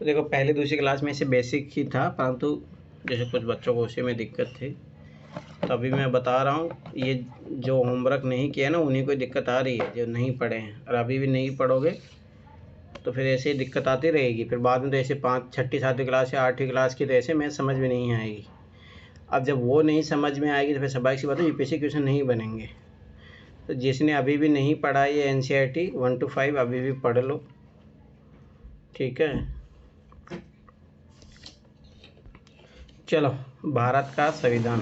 तो देखो पहले दूसरी क्लास में इसे बेसिक ही था, परंतु जैसे कुछ बच्चों को उसी में दिक्कत थी, तो अभी मैं बता रहा हूँ। ये जो होमवर्क नहीं किया ना, उन्हीं को दिक्कत आ रही है, जो नहीं पढ़े हैं। और अभी भी नहीं पढ़ोगे तो फिर ऐसे ही दिक्कत आती रहेगी। फिर बाद में तो ऐसे 5, 6ठी 7वीं क्लास या 8वीं क्लास की तो ऐसे मैथ समझ में नहीं आएगी। अब जब वो नहीं समझ में आएगी तो फिर स्वाभाविक सी बात है यूपीएससी क्वेश्चन नहीं बनेंगे। तो जिसने अभी भी नहीं पढ़ा ये एनसीईआरटी 1 to 5 अभी भी पढ़ लो, ठीक है। चलो, भारत का संविधान।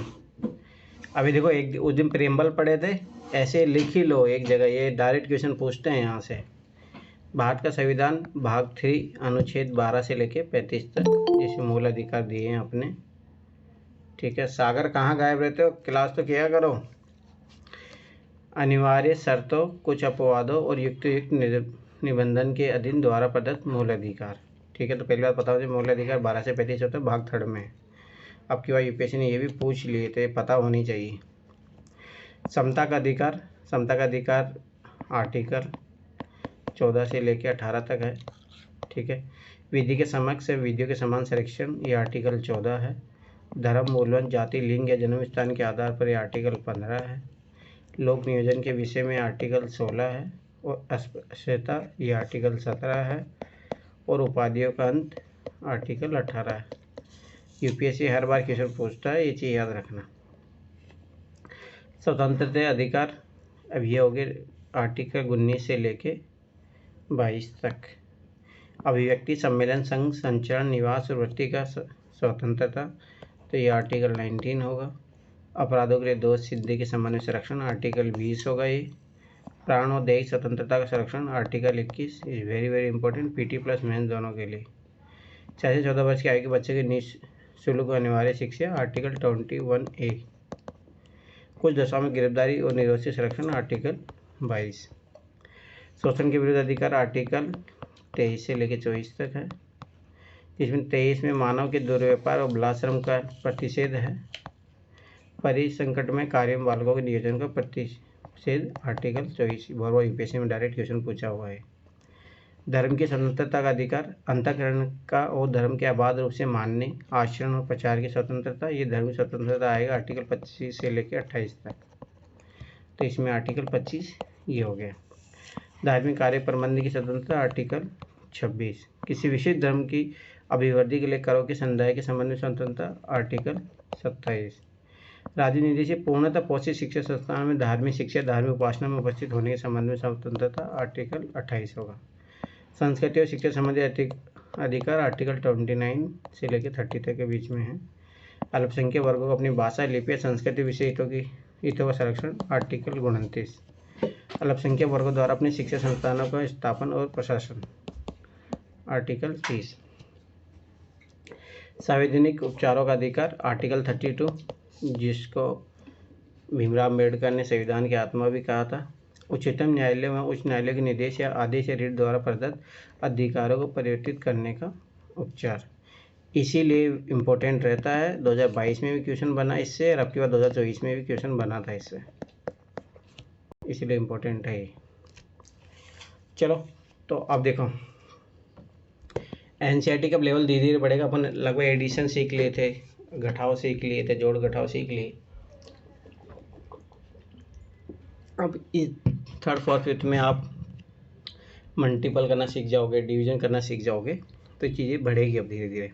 अभी देखो एक उस दिन प्रेम्बल पढ़े थे, ऐसे लिख ही लो एक जगह, ये डायरेक्ट क्वेश्चन पूछते हैं यहाँ से। भारत का संविधान भाग 3 अनुच्छेद 12 से लेके 35 तक, जिसमें मूल अधिकार दिए हैं अपने, ठीक है। सागर कहाँ गायब रहते हो, क्लास तो किया करो। अनिवार्य शर्तों, कुछ अपवादों और युक्त निबंधन के अधीन द्वारा प्रदत्त मूल अधिकार, ठीक है। तो पहली बात बताओ, जो मूल अधिकार 12 से 35 होता है, भाग 3 में। अब की बार यूपीएससी ने ये भी पूछ लिए थे, पता होनी चाहिए। समता का अधिकार, समता का अधिकार आर्टिकल 14 से लेकर 18 तक है, ठीक है। विधि के समक्ष विधियों के समान संरक्षण, ये आर्टिकल 14 है। धर्म, मूलवन, जाति, लिंग या जन्म स्थान के आधार पर ये आर्टिकल 15 है। लोक नियोजन के विषय में आर्टिकल 16 है। और अस्पृश्यता, ये आर्टिकल 17 है। और उपाधियों का अंत आर्टिकल 18 है। यूपीएससी हर बार क्वेश्चन पूछता है, ये चीज़ याद रखना। स्वतंत्रता अधिकार, अब ये हो गए आर्टिकल 19 से लेके 22 तक। अभिव्यक्ति, सम्मेलन, संघ, संचरण, निवास और वृत्ति का स्वतंत्रता, तो ये आर्टिकल 19 होगा। अपराधों के लिए दोष सिद्धि के संबंध में संरक्षण, आर्टिकल 20 होगा। ये प्राण और दैहिक स्वतंत्रता का संरक्षण, article 21 is very very important, PT plus mains दोनों के लिए। 6 से 14 वर्ष की आयु के बच्चे की निःशुल्क अनिवार्य शिक्षा, आर्टिकल 21A। कुछ दशाओं में गिरफ्तारी और निरोध से संरक्षण, आर्टिकल 22। शोषण के विरुद्ध अधिकार, आर्टिकल 23 से लेकर 24 तक है, जिसमें 23 में मानव के दुर्व्यापार और बलात्श्रम का प्रतिषेध है। परिसंकट में कार्य में बालकों के नियोजन का प्रतिषेध, आर्टिकल 24। बहुत बार यूपीएससी में डायरेक्ट क्वेश्चन पूछा हुआ है। धर्म की स्वतंत्रता का अधिकार, अंतःकरण का और धर्म के अबाध रूप से मानने, आचरण और प्रचार की स्वतंत्रता, ये धर्म की स्वतंत्रता आएगा आर्टिकल 25 से लेकर 28 तक। तो इसमें आर्टिकल 25 ये हो गया। धार्मिक कार्य प्रबंध की स्वतंत्रता, आर्टिकल 26। किसी विशेष धर्म की अभिवृद्धि के लिए करों के समुदाय के संबंध में स्वतंत्रता, आर्टिकल 27। राजनीति से पूर्णतः पोषित शिक्षा संस्थान में धार्मिक शिक्षा, धार्मिक उपासना में उपस्थित होने के संबंध में स्वतंत्रता, आर्टिकल 28 होगा। संस्कृति और शिक्षा संबंधी अधिकार, आर्टिकल 29 से लेकर 30 तक के बीच में है। अल्पसंख्यक वर्गों को अपनी भाषा, लिपि, संस्कृति विषय हितों का संरक्षण, आर्टिकल 29। अल्पसंख्यक वर्गों द्वारा अपने शिक्षा संस्थानों का स्थापन और प्रशासन, आर्टिकल 30। सार्वजनिक उपचारों का अधिकार, आर्टिकल 32, जिसको भीमराव अम्बेडकर ने संविधान की आत्मा भी कहा था। उच्चतम न्यायालय व उच्च न्यायालय के निर्देश या आदेश या रीट द्वारा प्रदत्त अधिकारों को परिवर्तित करने का उपचार, इसीलिए इम्पोर्टेंट रहता है। 2022 में भी क्वेश्चन बना इससे, और अब की बार 2024 में भी क्वेश्चन बना था इससे, इसीलिए इम्पोर्टेंट है ये। चलो, तो अब देखो एनसीईआरटी का लेवल धीरे धीरे बढ़ेगा। अपन लगभग एडिशन सीख लिए थे, घटाव सीख लिए थे, जोड़ घटाव सीख लिए। अब इस 3rd 4th 5th में आप मल्टीपल करना सीख जाओगे, डिवीजन करना सीख जाओगे, तो चीज़ें बढ़ेगी अब धीरे धीरे,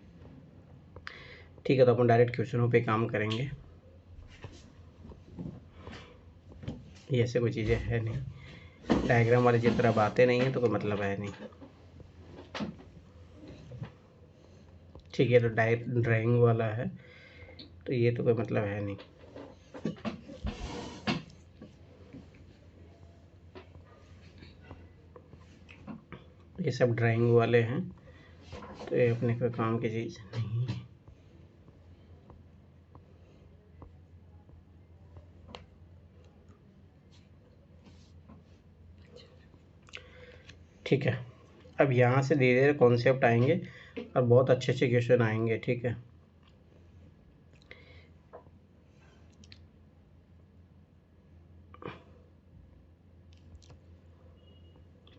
ठीक है। तो अपन डायरेक्ट क्वेश्चनों पे काम करेंगे। ये ऐसे कोई चीज़ें है नहीं, डायग्राम वाली जिस तरह बातें नहीं है तो कोई मतलब है नहीं, ठीक है। तो ड्राइंग वाला है तो ये तो कोई मतलब है नहीं। ये सब ड्राइंग वाले हैं, तो ये अपने कोई काम की चीज़ नहीं है। ठीक है, अब यहाँ से धीरे धीरे कॉन्सेप्ट आएंगे और बहुत अच्छे अच्छे क्वेश्चन आएंगे, ठीक है।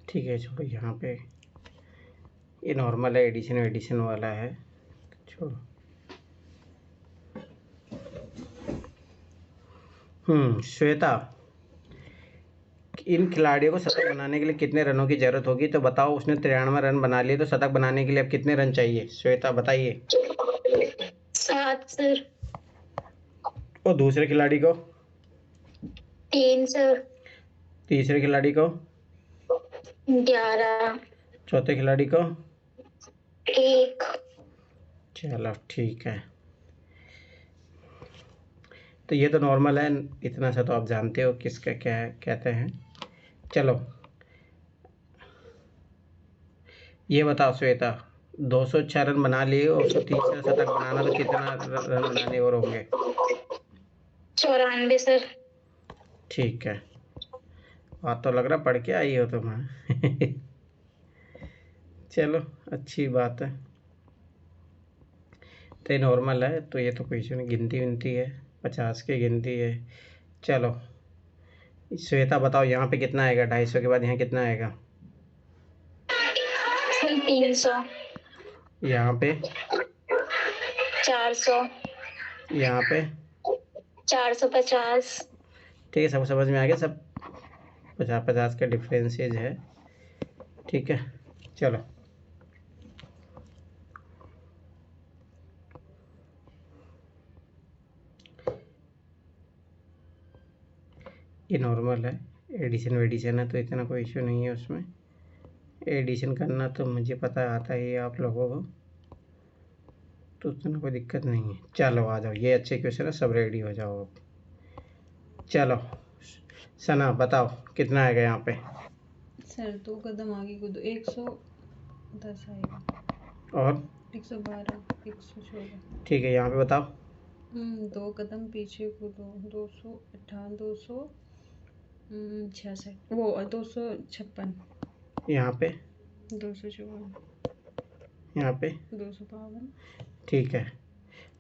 ठीक है, छोड़ो यहाँ पे ये नॉर्मल है, एडिशन एडिशन वाला है, छोड़ो। श्वेता, इन खिलाड़ियों को शतक बनाने के लिए कितने रनों की जरूरत होगी? तो बताओ, उसने 93 रन बना लिए, तो शतक बनाने के लिए अब कितने रन चाहिए? श्वेता बताइए। 7 सर। और दूसरे खिलाड़ी को? 3 सर। तीसरे खिलाड़ी को? 11। चौथे खिलाड़ी को? 1। चलो ठीक है, तो ये तो नॉर्मल है, इतना सा तो आप जानते हो किसका क्या कहते हैं। चलो ये बताओ श्वेता, 206 रन बना लिए और 130 शतक बनाना, तो कितना रन बनाने और होंगे? 94 सर। ठीक है, बात तो लग रहा पढ़ के आई हो तुम। चलो अच्छी बात है, तो ये नॉर्मल है, तो ये तो कोई इशू नहीं, गिनती विनती है, 50 की गिनती है। चलो श्वेता बताओ, यहाँ पे कितना आएगा? 250 के बाद यहाँ कितना आएगा? सर 300। यहाँ पे? 400। यहाँ पे? 450। ठीक है, सब समझ में आ गया, सब 50-50 का डिफरेंसेज है, ठीक है। चलो ये नॉर्मल है, एडिशन वेडिशन है, तो इतना कोई इशू नहीं है उसमें। एडिशन करना तो मुझे पता आता ही है आप लोगों को, तो उतना कोई दिक्कत नहीं है। चलो आ जाओ, ये अच्छे क्वेश्चन है, सब रेडी हो जाओ अब। चलो सना बताओ कितना आएगा यहाँ पे? सर 2 कदम आगे कूदो, 110 आएगा। और 112, 114। ठीक है, यहाँ पे बताओ। 2 कदम पीछे कूदो, 258, 266, वो 256, यहाँ पे? 254, यहाँ पे? 252। ठीक है,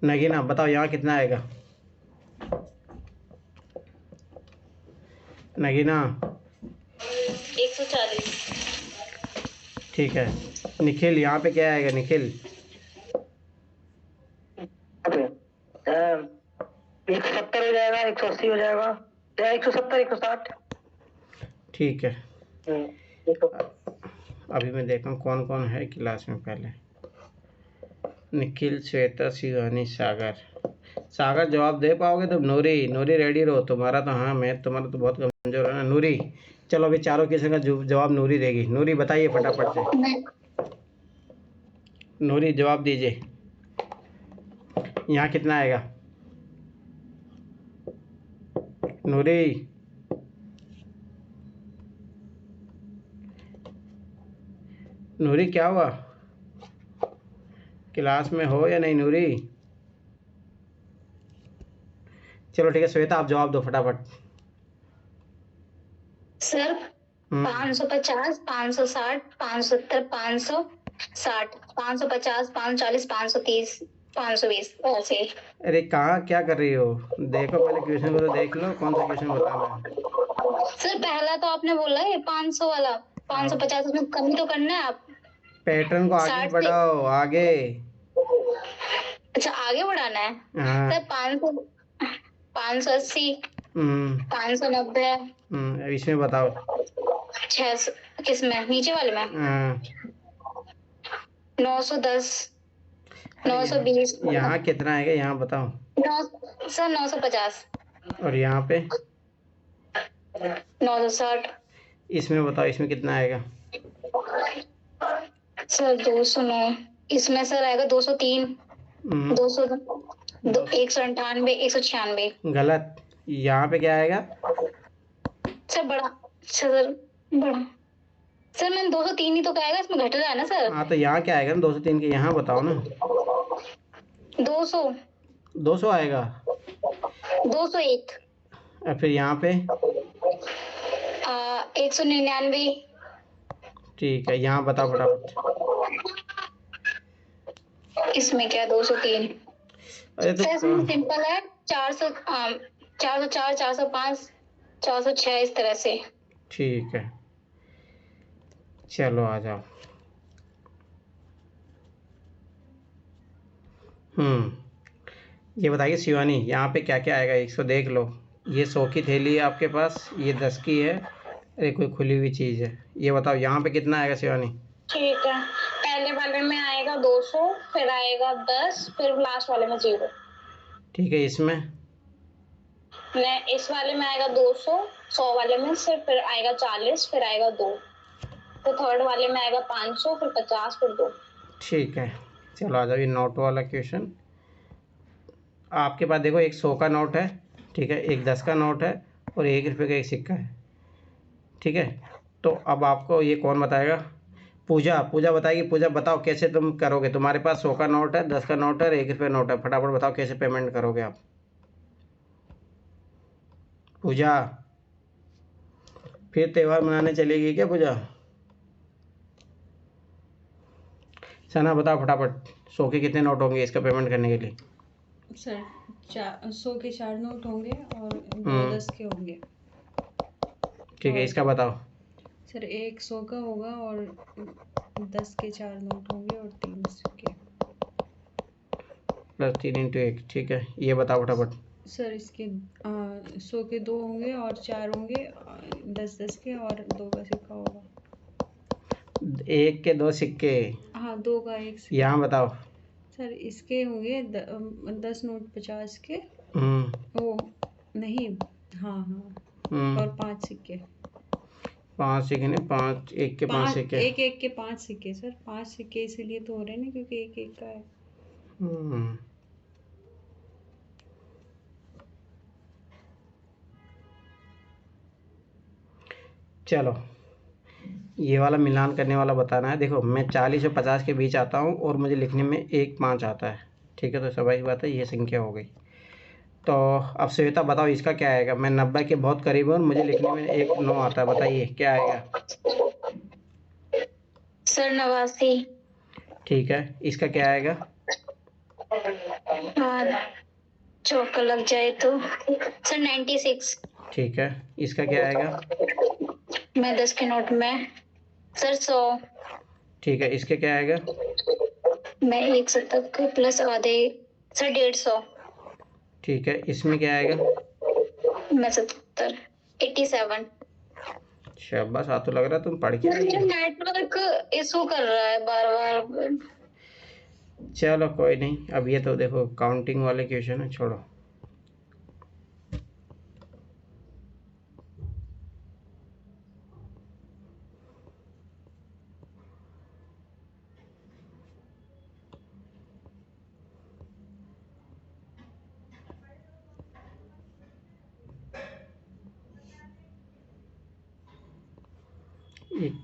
नगीना बताओ यहाँ कितना आएगा? नगीना? 140। ठीक है, निखिल यहाँ पे क्या आएगा? निखिल? 170 हो जाएगा, 180 हो जाएगा, या 170, 160। ठीक है, अभी मैं देखता हूँ कौन कौन है क्लास में। पहले निखिल, श्वेता, शिवानी, सागर। सागर जवाब दे पाओगे? तो नूरी, नूरी रेडी रहो, तुम्हारा तो हाँ मैथ तुम्हारा तो बहुत कमजोर है ना नूरी। चलो अभी चारों किसी का जवाब नूरी देगी। नूरी बताइए फटाफट से, नूरी जवाब दीजिए, यहाँ कितना आएगा? नूरी? नूरी क्या हुआ, क्लास में हो या नहीं नूरी? चलो ठीक है, श्वेता आप जवाब दो फटाफट। सर 550, 560, 570, 560, 550, 540, 530, 520 ऐसे। अरे कहाँ क्या कर रही हो? देखो पहले क्वेश्चन को तो देख लो, कौन सा क्वेश्चन बताना है। सर पहला तो आपने बोला है 500 वाला, 550, उसमें कमी तो करना है आप। पैटर्न को आगे 60 से बढ़ाओ, आगे। अच्छा आगे बढ़ाना है। हाँ। सर 500, 580, 590। अब इसमें बताओ। 600 किसमें? नीचे वाले में? हाँ। 910, 920। यहाँ कितना आएगा यहाँ बताओ? सर 950। और यहाँ पे? 960। इसमें बताओ, इसमें कितना आएगा? सर 209। इसमें सर आएगा 203, 200, 198, 196। गलत, यहाँ पे क्या आएगा? सर बड़ा, सर बड़ा, सर मैंने 203 ही तो कहेगा, इसमें घट रहा है ना सर। हाँ तो यहाँ क्या आएगा ना 203 के, यहाँ बताओ ना। 200, 200 आएगा। 201। और फिर यहाँ पे? 199। ठीक है, यहाँ बताओ फटाफट। इसमें क्या 203? अरे तो इसमें सिंपल है, 400, 404, 405, 406 इस तरह से। ठीक है, चलो आ जाओ। ये बताइए शिवानी, यहाँ पे क्या क्या आएगा, इसको देख लो। ये 100 की थैली है आपके पास, ये 10 की है, अरे कोई खुली हुई चीज़ है। ये बताओ यहाँ पे कितना आएगा शिवानी? ठीक है, पहले वाले में आएगा 200, फिर आएगा 10, फिर लास्ट वाले में 0। ठीक है, इसमें इस वाले में आएगा 200, 100 वाले में से फिर आएगा 40, फिर आएगा 2, फिर थर्ड वाले में आएगा 500, फिर 50, फिर 2। ठीक है, चलो आ जाओ। ये नोट वाला क्वेश्चन आपके पास देखो, एक 100 का नोट है, ठीक है, एक 10 का नोट है और 1 रुपये का एक सिक्का है, ठीक है। तो अब आपको ये कौन बताएगा? पूजा बताएगी। पूजा बताओ कैसे तुम करोगे। तुम्हारे पास 100 का नोट है, 10 का नोट है और 1 रुपये नोट है, फटाफट बताओ कैसे पेमेंट करोगे आप। पूजा फिर त्यौहार मनाने चलेगी क्या पूजा? सना बताओ फटाफट, 100 के कितने नोट होंगे इसका पेमेंट करने के लिए? सर 100 के 4 नोट होंगे और 2 10 के होंगे। ठीक है, इसका बताओ। सर 1 100 का होगा और 10 के 4 नोट होंगे और 3 सिक्के। +3 × 1, ठीक है, ये बताओ फटाफट। सर इसके 100 के 2 होंगे और 4 होंगे, 10 10 के और 2 का सिक्का होगा। 1 के 2 सिक्के, हाँ 2 का 1 सिक्का। यहाँ बताओ। सर इसके होंगे 10 नोट 50 के, वो नहीं, हाँ और 5 सिक्के। 5 सिक्के नहीं, 5 1 के 5 सिक्के। एक एक के 5 सिक्के सर, 5 सिक्के इसीलिए तो हो रहे हैं ना क्योंकि एक एक का है। चलो, ये वाला मिलान करने वाला बताना है। देखो मैं 40 और 50 के बीच आता हूँ और मुझे लिखने में 1 5 आता है, ठीक है। तो स्वाभाविक बात है ये संख्या हो गई। तो अब श्वेता बताओ इसका क्या आएगा। मैं 90 के बहुत करीब हूँ और मुझे लिखने में 1 9 आता है, बताइए क्या आएगा? सर 89। ठीक है, इसका क्या आएगा? चौका लग जाए तो सर 96। ठीक है, इसका क्या आएगा? मैं 10 के नोट में सर 100। ठीक है, इसके क्या आएगा? मैं 1 शतक प्लस आधे सर 150। ठीक है, इसमें क्या आएगा? मैं 77 87। शाबाश, आ तो लग रहा तुम पढ़ के आई हो। नेटवर्क इशू कर रहा है बार बार। चलो कोई नहीं, अब ये तो देखो काउंटिंग वाले क्वेश्चन है, छोड़ो। एक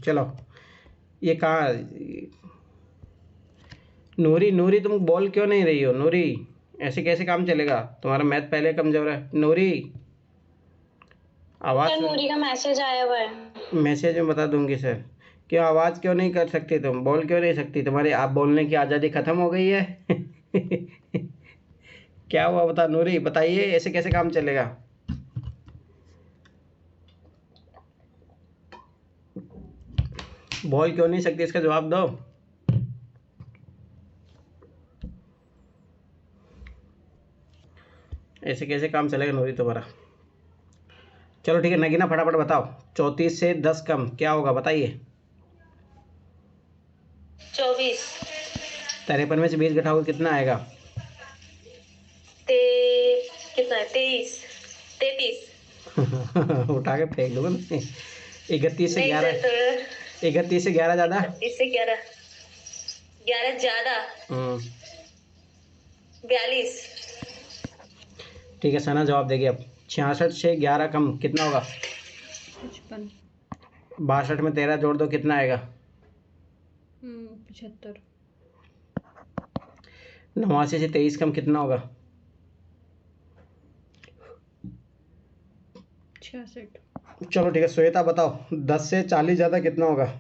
चलो, ये कहाँ? नूरी नूरी तुम बोल क्यों नहीं रही हो नूरी? ऐसे कैसे काम चलेगा? तुम्हारा मैथ पहले कमजोर है। नूरी आवाज़ सर नूरी का मैसेज आया हुआ है। मैसेज में बता दूंगी सर। क्यों आवाज़ क्यों नहीं कर सकती तुम? बोल क्यों नहीं सकती? तुम्हारी आप बोलने की आज़ादी ख़त्म हो गई है? क्या हुआ बता नूरी, बताइए ऐसे कैसे काम चलेगा? बोल क्यों नहीं सकती, इसका जवाब दो। ऐसे कैसे काम चलेगा नूरी तुम्हारा? चलो ठीक है, नगीना फटाफट बताओ, 34 से 10 कम क्या होगा बताइए? 24। 53 में से 20 घटाओगे कितना आएगा? कितना है? 23 33। उठा के फेंक दूंगा ना। 31 से 11, 31 से 11 ज़्यादा, इससे 11 ज्यादा 42। ठीक है, सना जवाब देगी अब। 66 से 11 कम कितना होगा? 55। 62 में 13 जोड़ दो कितना आएगा? 75। 89 से 23 कम कितना होगा? 66। चलो ठीक है, श्वेता बताओ 10 से 40 ज़्यादा कितना होगा?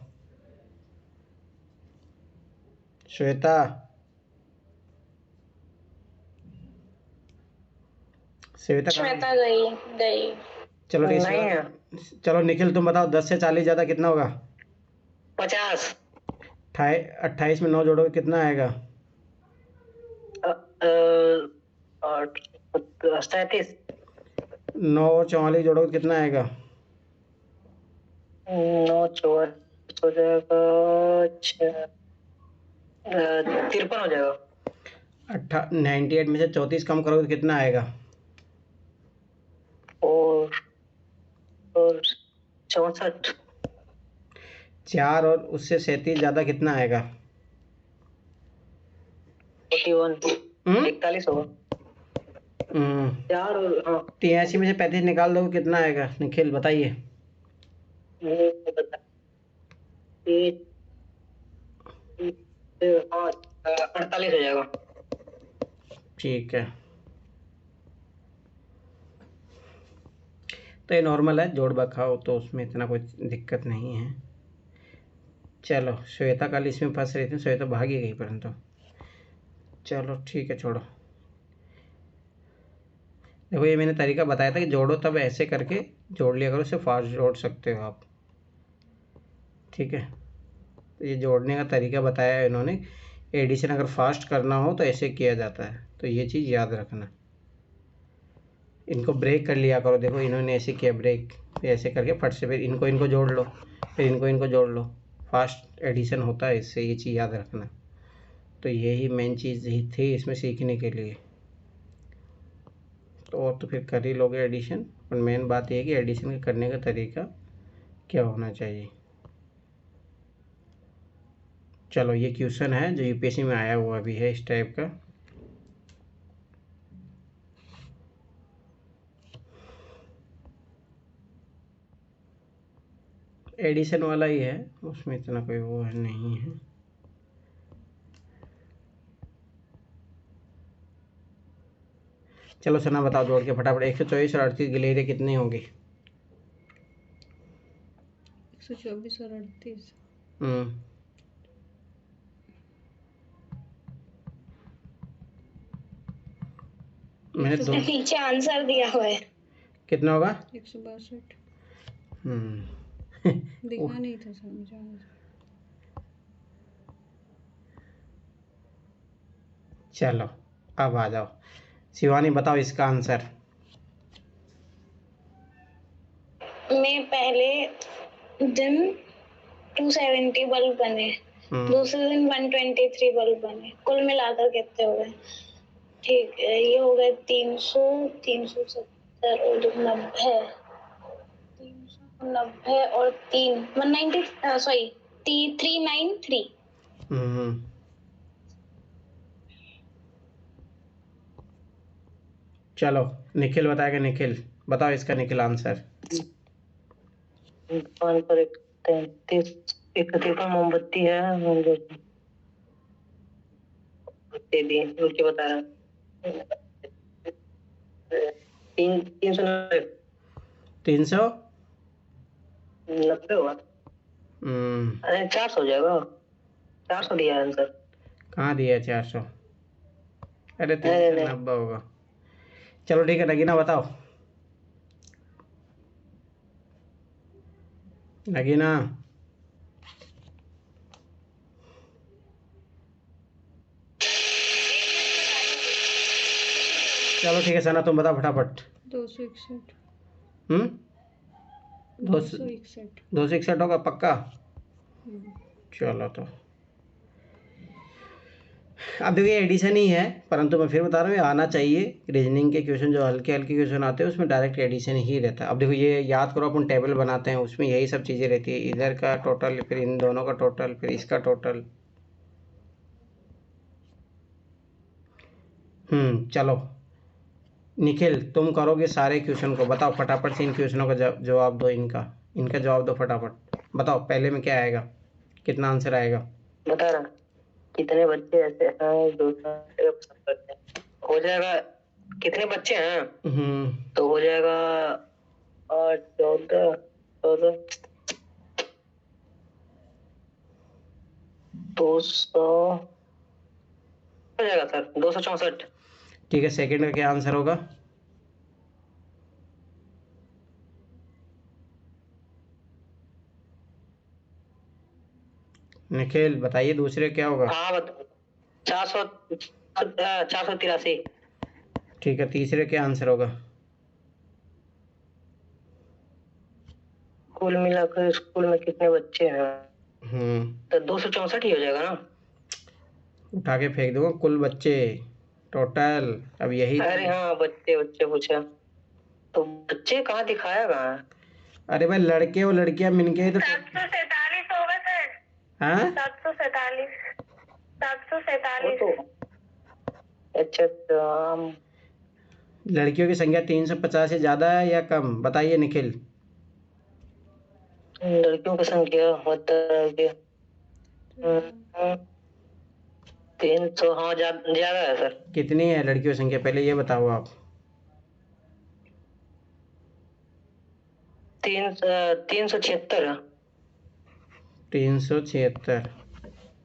श्वेता, श्वेता कहाँ श्वेता गई गई। चलो ठीक नहीं है। है, चलो निखिल तुम बताओ 10 से 40 ज़्यादा कितना होगा? 50। 28 में 9 जोड़ोगे कितना आएगा? 37। 9 और 44 जोड़ोगे कितना आएगा? 9 4 हो जाएगा 53 हो जाएगा। 98 में से 34 कम करोगे तो कितना आएगा? और 64। 4 और उससे 37 ज़्यादा कितना आएगा? 41। 41 होगा। 4 और 83 में से 35 निकाल दो कितना आएगा? निखिल बताइए। मुझे पता है। 48 हो जाएगा। ठीक है, तो ये नॉर्मल है, जोड़ बखाओ तो उसमें इतना कोई दिक्कत नहीं है। चलो श्वेता कल इसमें फंस रही थी, श्वेता भाग ही गई परंतु चलो ठीक है, छोड़ो। देखो ये मैंने तरीका बताया था कि जोड़ो तब ऐसे करके जोड़ लिया करो, उससे फास्ट जोड़ सकते हो आप। ठीक है, तो ये जोड़ने का तरीका बताया है इन्होंने। एडिशन अगर फास्ट करना हो तो ऐसे किया जाता है, तो ये चीज़ याद रखना। इनको ब्रेक कर लिया करो, देखो इन्होंने ऐसे किया ब्रेक, फिर ऐसे करके फट से फिर इनको जोड़ लो, फिर इनको जोड़ लो, फास्ट एडिशन होता है इससे, ये चीज़ याद रखना। तो यही मेन चीज़ ही थी इसमें सीखने के लिए। तो और तो फिर कर ही लोगे एडिशन, पर मेन बात ये है कि एडिशन करने का तरीका क्या होना चाहिए। चलो ये क्वेश्चन है जो यूपीएससी में आया हुआ भी है इस टाइप का। एडिशन वाला ही है, उसमें इतना कोई वो नहीं है। चलो सना बताओ जोड़ के फटाफट। 124 और 38 गिलेरिया कितनी होगी? 124 और 38। मैंने दो नीचे आंसर दिया हुआ है। कितना होगा? 162। हम्म दिखा नहीं था समझ आंसर। चलो अब आ जाओ, शिवानी बताओ इसका आंसर। मैं पहले दिन 270 बल्ब बने, दूसरे दिन 123 बल्ब बने, कुल मिलाकर कितने हो गए? ठीक है, ये हो गए 300, 370 और 90, 390 और 3 190, सॉरी 393। चलो निखिल बताएगा, निखिल बताओ इसका निखिल आंसर। दुकान पर 31 मोमबत्ती है, दे दिए उनके बता रहा 390 होगा। अरे 400 हो जाएगा। 400 दिया आंसर। कहाँ दिया 400? अरे 390 होगा। चलो ठीक है, नगीना बताओ। नगीना चलो ठीक है, सना तुम बताओ फटाफट। 261। 261 होगा पक्का? चलो तो अब देखिए एडिशन ही है, परंतु मैं फिर बता रहा हूँ ये आना चाहिए। रीजनिंग के क्वेश्चन जो हल्के हल्के क्वेश्चन आते हैं उसमें डायरेक्ट एडिशन ही रहता है। अब देखो ये याद करो, अपन टेबल बनाते हैं उसमें यही सब चीज़ें रहती है, इधर का टोटल, फिर इन दोनों का टोटल, फिर इसका टोटल। चलो निखिल तुम करोगे सारे क्वेश्चन को, बताओ फटाफट से इन क्वेश्चनों का जवाब दो, इनका जवाब दो फटाफट। बताओ पहले में क्या आएगा, कितना आंसर आएगा? बता रहा कितने बच्चे ऐसे हैं जो हो जाएगा। कितने बच्चे हैं तो हो जाएगा 8 14 14 14 200 हो जाएगा सर, 264। ठीक है, सेकंड का क्या आंसर होगा? निखिल बताइए दूसरे क्या होगा? हाँ 483। ठीक है, तीसरे क्या आंसर होगा? कुल मिलाकर स्कूल में कितने बच्चे हैं? तो 264 ही हो जाएगा ना? उठा के फेंक दूंगा कुल बच्चे टोटल। अब यही अरे हाँ, बच्चे बच्चे पूछा तो बच्चे कहाँ दिखाया कहाँ है? अरे भाई लड़के और लड़कियां मिलके तो 747 होगा सर। हाँ 747 747। वो तो अच्छा अच्छा। लड़कियों की संख्या 350 से ज्यादा है या कम, बताइए निखिल। लड़कियों की संख्या बताइए। 300, हाँ ज्यादा है सर। कितनी है लड़कियों की संख्या, पहले ये बताओ आप। 376। 376।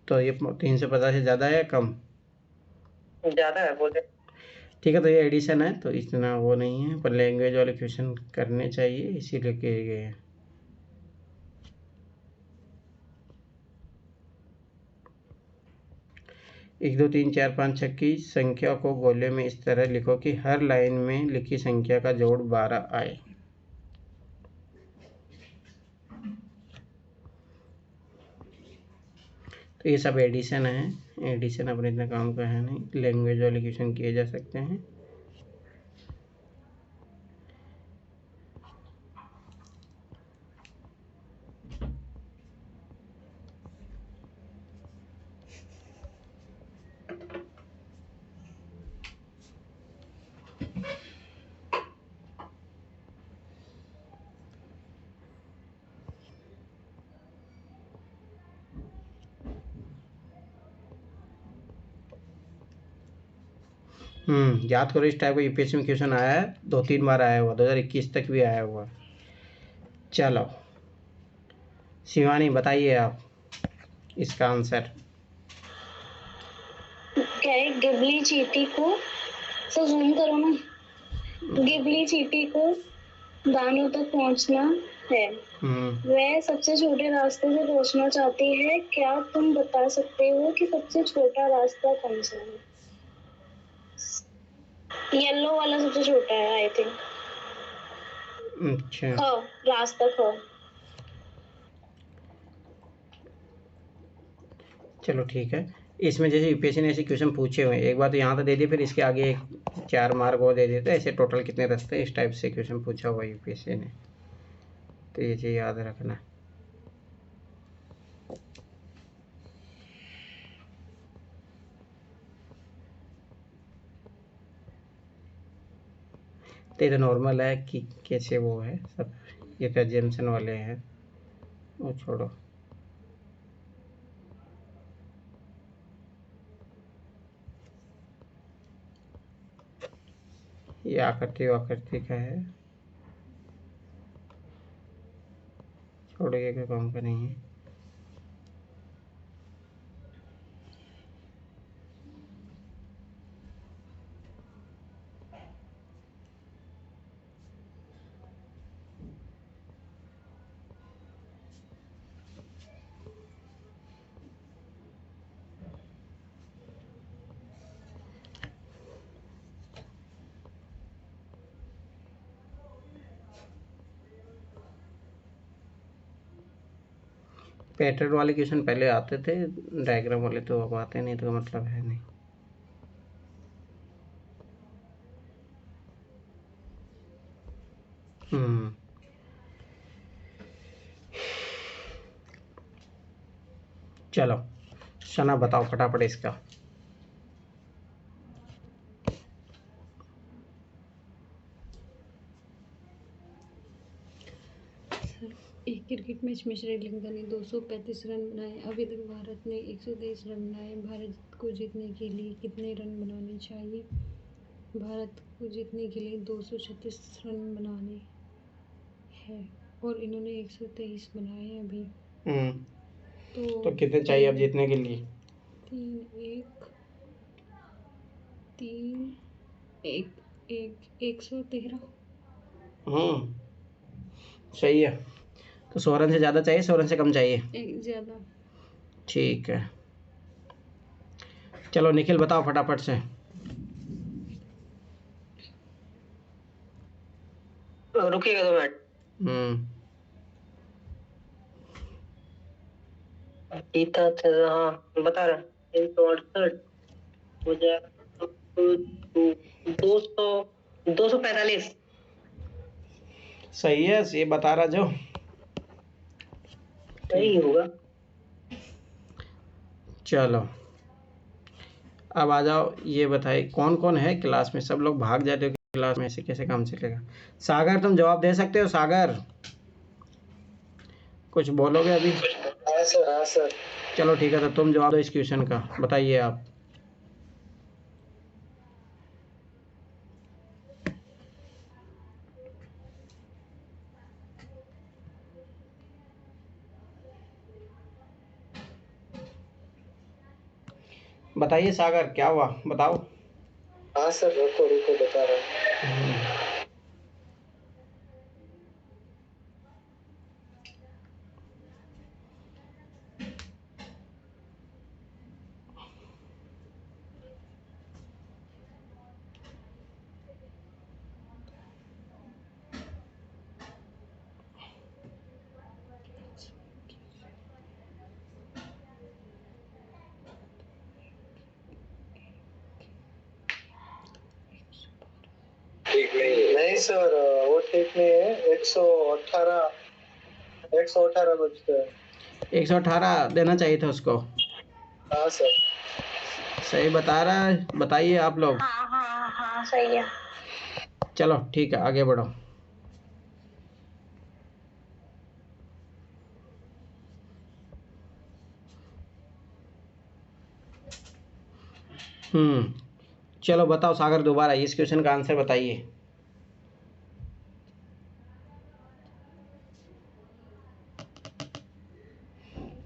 तो ये 350 से ज़्यादा है या कम? ज्यादा है बोले। ठीक है, तो ये एडिशन है तो इतना वो नहीं है, पर लैंग्वेज वाले क्वेश्चन करने चाहिए इसीलिए किए गए हैं। एक दो तीन चार पाँच छः की संख्या को गोले में इस तरह लिखो कि हर लाइन में लिखी संख्या का जोड़ 12 आए। तो ये सब एडिशन है, एडिशन अपने इतना काम का है नहीं, लैंग्वेज वाले क्वेश्चन किए जा सकते हैं। याद करो इस टाइप का यूपीएससी में क्वेश्चन आया है, 2-3 बार आया हुआ, 2021 तक भी आया हुआ। चलो शिवानी बताइए आप इसका आंसर। क्या है गिबली चींटी को, तो जूम करो ना। गिबली चींटी को दानों तक पहुंचना है। वह सबसे छोटे रास्ते से पहुंचना चाहती है। क्या तुम बता सकते हो कि सबसे छोटा रास्ता कौन सा है? येलो वाला सबसे छोटा है आई थिंक। अच्छा रास्ता ख। चलो ठीक है, इसमें जैसे यूपीएससी ने ऐसे क्वेश्चन पूछे हुए हैं, एक बार तो यहाँ तो दे दिए, फिर इसके आगे 4 मार्क वो दे देते, ऐसे टोटल कितने रास्ते इस टाइप से क्वेश्चन पूछा हुआ यूपीएससी ने, तो ये चीज़ याद रखना। तो ये तो नॉर्मल है कि कैसे वो है सब, ये तो एग्जाम्शन वाले हैं, वो छोड़ो। ये आकृति वाकृति का है, छोड़िए, कोई काम का नहीं है। पैटर्न वाले क्वेश्चन पहले आते थे, डायग्राम वाले तो अब आते नहीं, तो मतलब है नहीं। चलो सना बताओ फटाफट इसका। एक क्रिकेट मैच में श्रीलंका ने 235 रन बनाए। अभी तक भारत ने 123 रन बनाए। भारत को जीतने के लिए कितने रन बनाने चाहिए? भारत को जीतने के लिए 236 रन बनाने हैं। और इन्होंने 123 बनाए हैं अभी। तो कितने चाहिए अब 3 जीतने के लिए? 113। सही है। तो सोरन से ज़्यादा चाहिए, सोरन से कम चाहिए? एक ज़्यादा। ठीक है, चलो निखिल बताओ फटाफट से। रुकिएगा 2 मिनट। गीता हाँ बता रहा 368 हो जाएगा 245। सही है, ये बता रहा जो सही होगा। चलो अब आ जाओ, ये बताइए कौन कौन है क्लास में? सब लोग भाग जाते हो क्लास में, ऐसे कैसे काम चलेगा? सागर तुम जवाब दे सकते हो? सागर कुछ बोलोगे अभी? हाँ सर, हाँ सर। चलो ठीक है, तो तुम जवाब दो इस क्वेश्चन का, बताइए आप। बताइए सागर, क्या हुआ बताओ। हाँ सर, रुको रुको बता रहा हूँ। ठीक नहीं है। नहीं सर, वो ठीक नहीं है। 118 बजते हैं। 118 देना चाहिए था उसको। हाँ सर। सही बता रहा है, बताइए आप लोग। हाँ हाँ हाँ सही है। चलो ठीक है, आगे बढ़ो। चलो बताओ सागर, दोबारा इस क्वेश्चन का आंसर बताइए।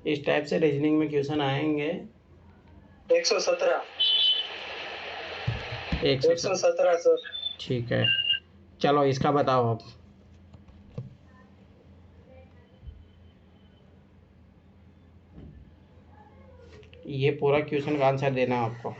इस टाइप से रीजनिंग में क्वेश्चन आएंगे। 117 117 सर। ठीक है, चलो इसका बताओ अब। ये पूरा क्वेश्चन का आंसर देना है आपको।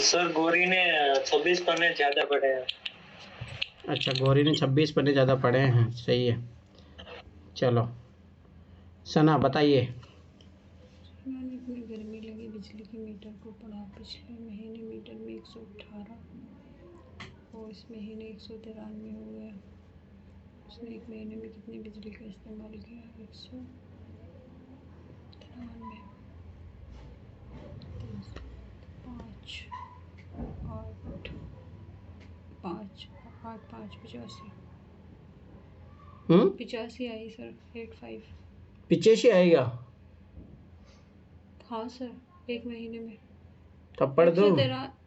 सर गौरी ने 26 पन्ने ज्यादा पढ़े हैं। अच्छा, गौरी ने 26 पन्ने ज़्यादा पढ़े हैं, सही है। चलो सना बताइए। मैंने इतनी गर्मी लगी बिजली के मीटर को पढ़ा। पिछले महीने मीटर में 118 और इस महीने 193 हो गया। उसने एक महीने में कितनी बिजली का इस्तेमाल किया? 193 5 8 5 8 5 85 85 आई सर। 85 85 आएगा? हाँ सर, एक महीने में। तब पढ़ दो।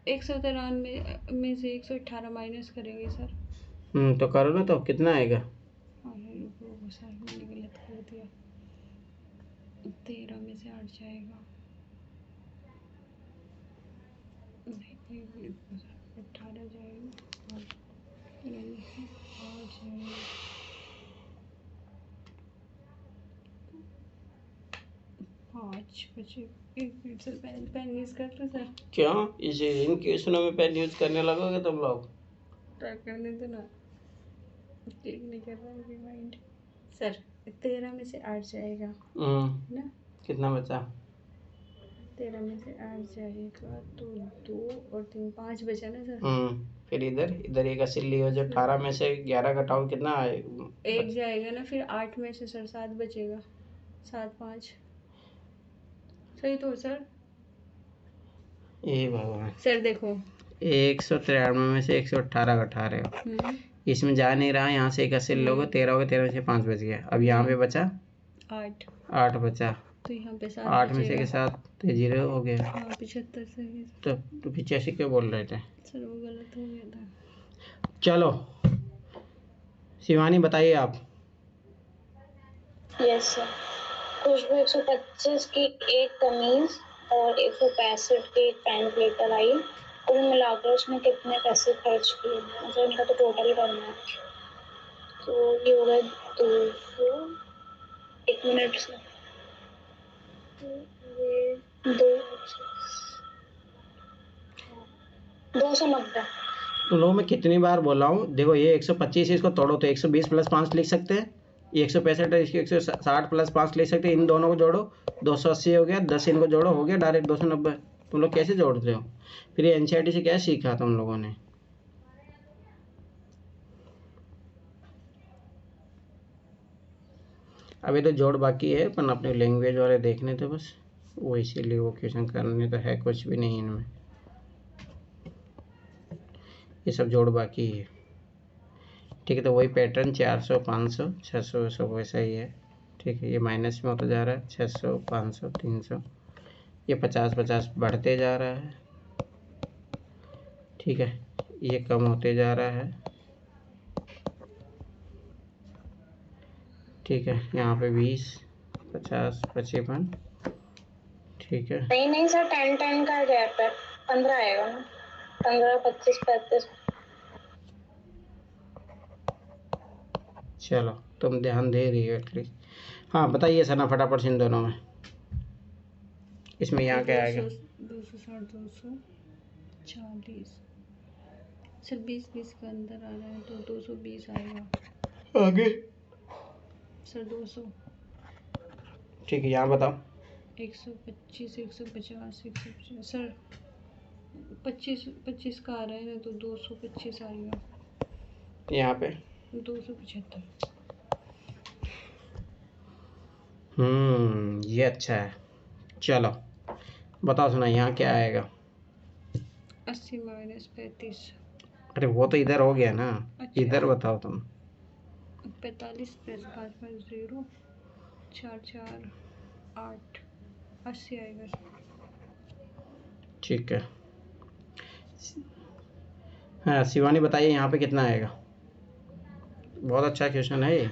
193 में से 118 माइनस करेंगे सर। तो करो ना, तो कितना आएगा? सर मैंने गलत कर दिया। 13 में से 8 जाएगा। नहीं 18 जाएगा। 8 जाएगा। 5 बचे। एक मिनट सर, पेन यूज कर लो सर। क्यों इन क्वेश्चनों में पेन यूज करने लगोगे तुम लोग? ट्राई करने दो ना, क्लिक नहीं कर रहा है माइंड। सर 13 में से 8 जाएगा ना। कितना बचा? 13 में से 8 जाएगा तो 2 और 3 5 बचा ना सर। फिर इधर एक असली हो, जो 18 में से 11 घटाओ कितना आए? 8 जाएगा ना, फिर 8 में से सर 7 बचेगा। 7-5 सही तो सर। ये भगवान, सर देखो 193 में से 118 घटा रहे हो, इसमें जा नहीं रहा, यहाँ से 81 लोगे, 13 हो गए, 13 में से 5 बच गया। अब यहाँ पे बचा 8 बचा, तो यहाँ पे 7 8 में से के 7 तो 0 हो गया। हाँ 75 सही। तो 85 क्यों बोल रहे थे? सर वो गलत हो गया था। चलो शिवानी बताइए आप। Yes sir. खुशबू 125 की एक कमीज और 165 की एक पैंट लेकर आई। कुल मिलाकर उसने कितने पैसे खर्च किए? मतलब इनका तो टोटल करना है। तो ये हो गया 200, 1 मिनट से ये 290। तुम लोगों मैं कितनी बार बोला हूँ, देखो ये 125 इसको तोड़ो तो 120 प्लस 5 लिख सकते हैं, ये 165 है, इसके 160 प्लस 5 लिख सकते हैं, इन दोनों को जोड़ो 280 हो गया, 10 इनको जोड़ो हो गया डायरेक्ट 290। तुम लोग कैसे जोड़ते हो? फिर ये एनसीईआरटी से क्या सीखा तुम लोगों ने? अभी तो जोड़ बाकी है, पर अपने लैंग्वेज वाले देखने थे बस, वो इसीलिए वो क्वेश्चन करने तो है, कुछ भी नहीं इनमें, ये सब जोड़ बाकी है। ठीक है, तो वही पैटर्न 400 500 600 सब वैसा ही है। ठीक है, ये माइनस में होता जा रहा है, 600 500 300, ये 50 बढ़ते जा रहा है। ठीक है, ये कम होते जा रहा है। ठीक है, यहाँ पे 20 50 55। ठीक है, नहीं सर, 10 का गैप है, 15 आएगा ना, 15 25 35। चलो तुम ध्यान दे रही हो एटलीस्ट। हाँ बताइए सर ना फटाफट इन दोनों में, इसमें यहाँ क्या आएगा? 260 240 सर 20 का अंदर आ रहा है तो 220 आएगा। आगे सर 200। ठीक है, यहाँ बताओ। 125 150 150 सर 25 का आ रहा है ना तो 225 आएगा। यहाँ पे 275। ये अच्छा है। चलो बताओ सुना, यहाँ क्या आएगा? 80 माइनस 35। अरे वो तो इधर हो गया ना। अच्छा। इधर बताओ तुम। 45 प्लस 5 5 0 4 4 8 80 आएगा सर। ठीक है, हाँ शिवानी बताइए यहाँ पे कितना आएगा? बहुत अच्छा क्वेश्चन है ये।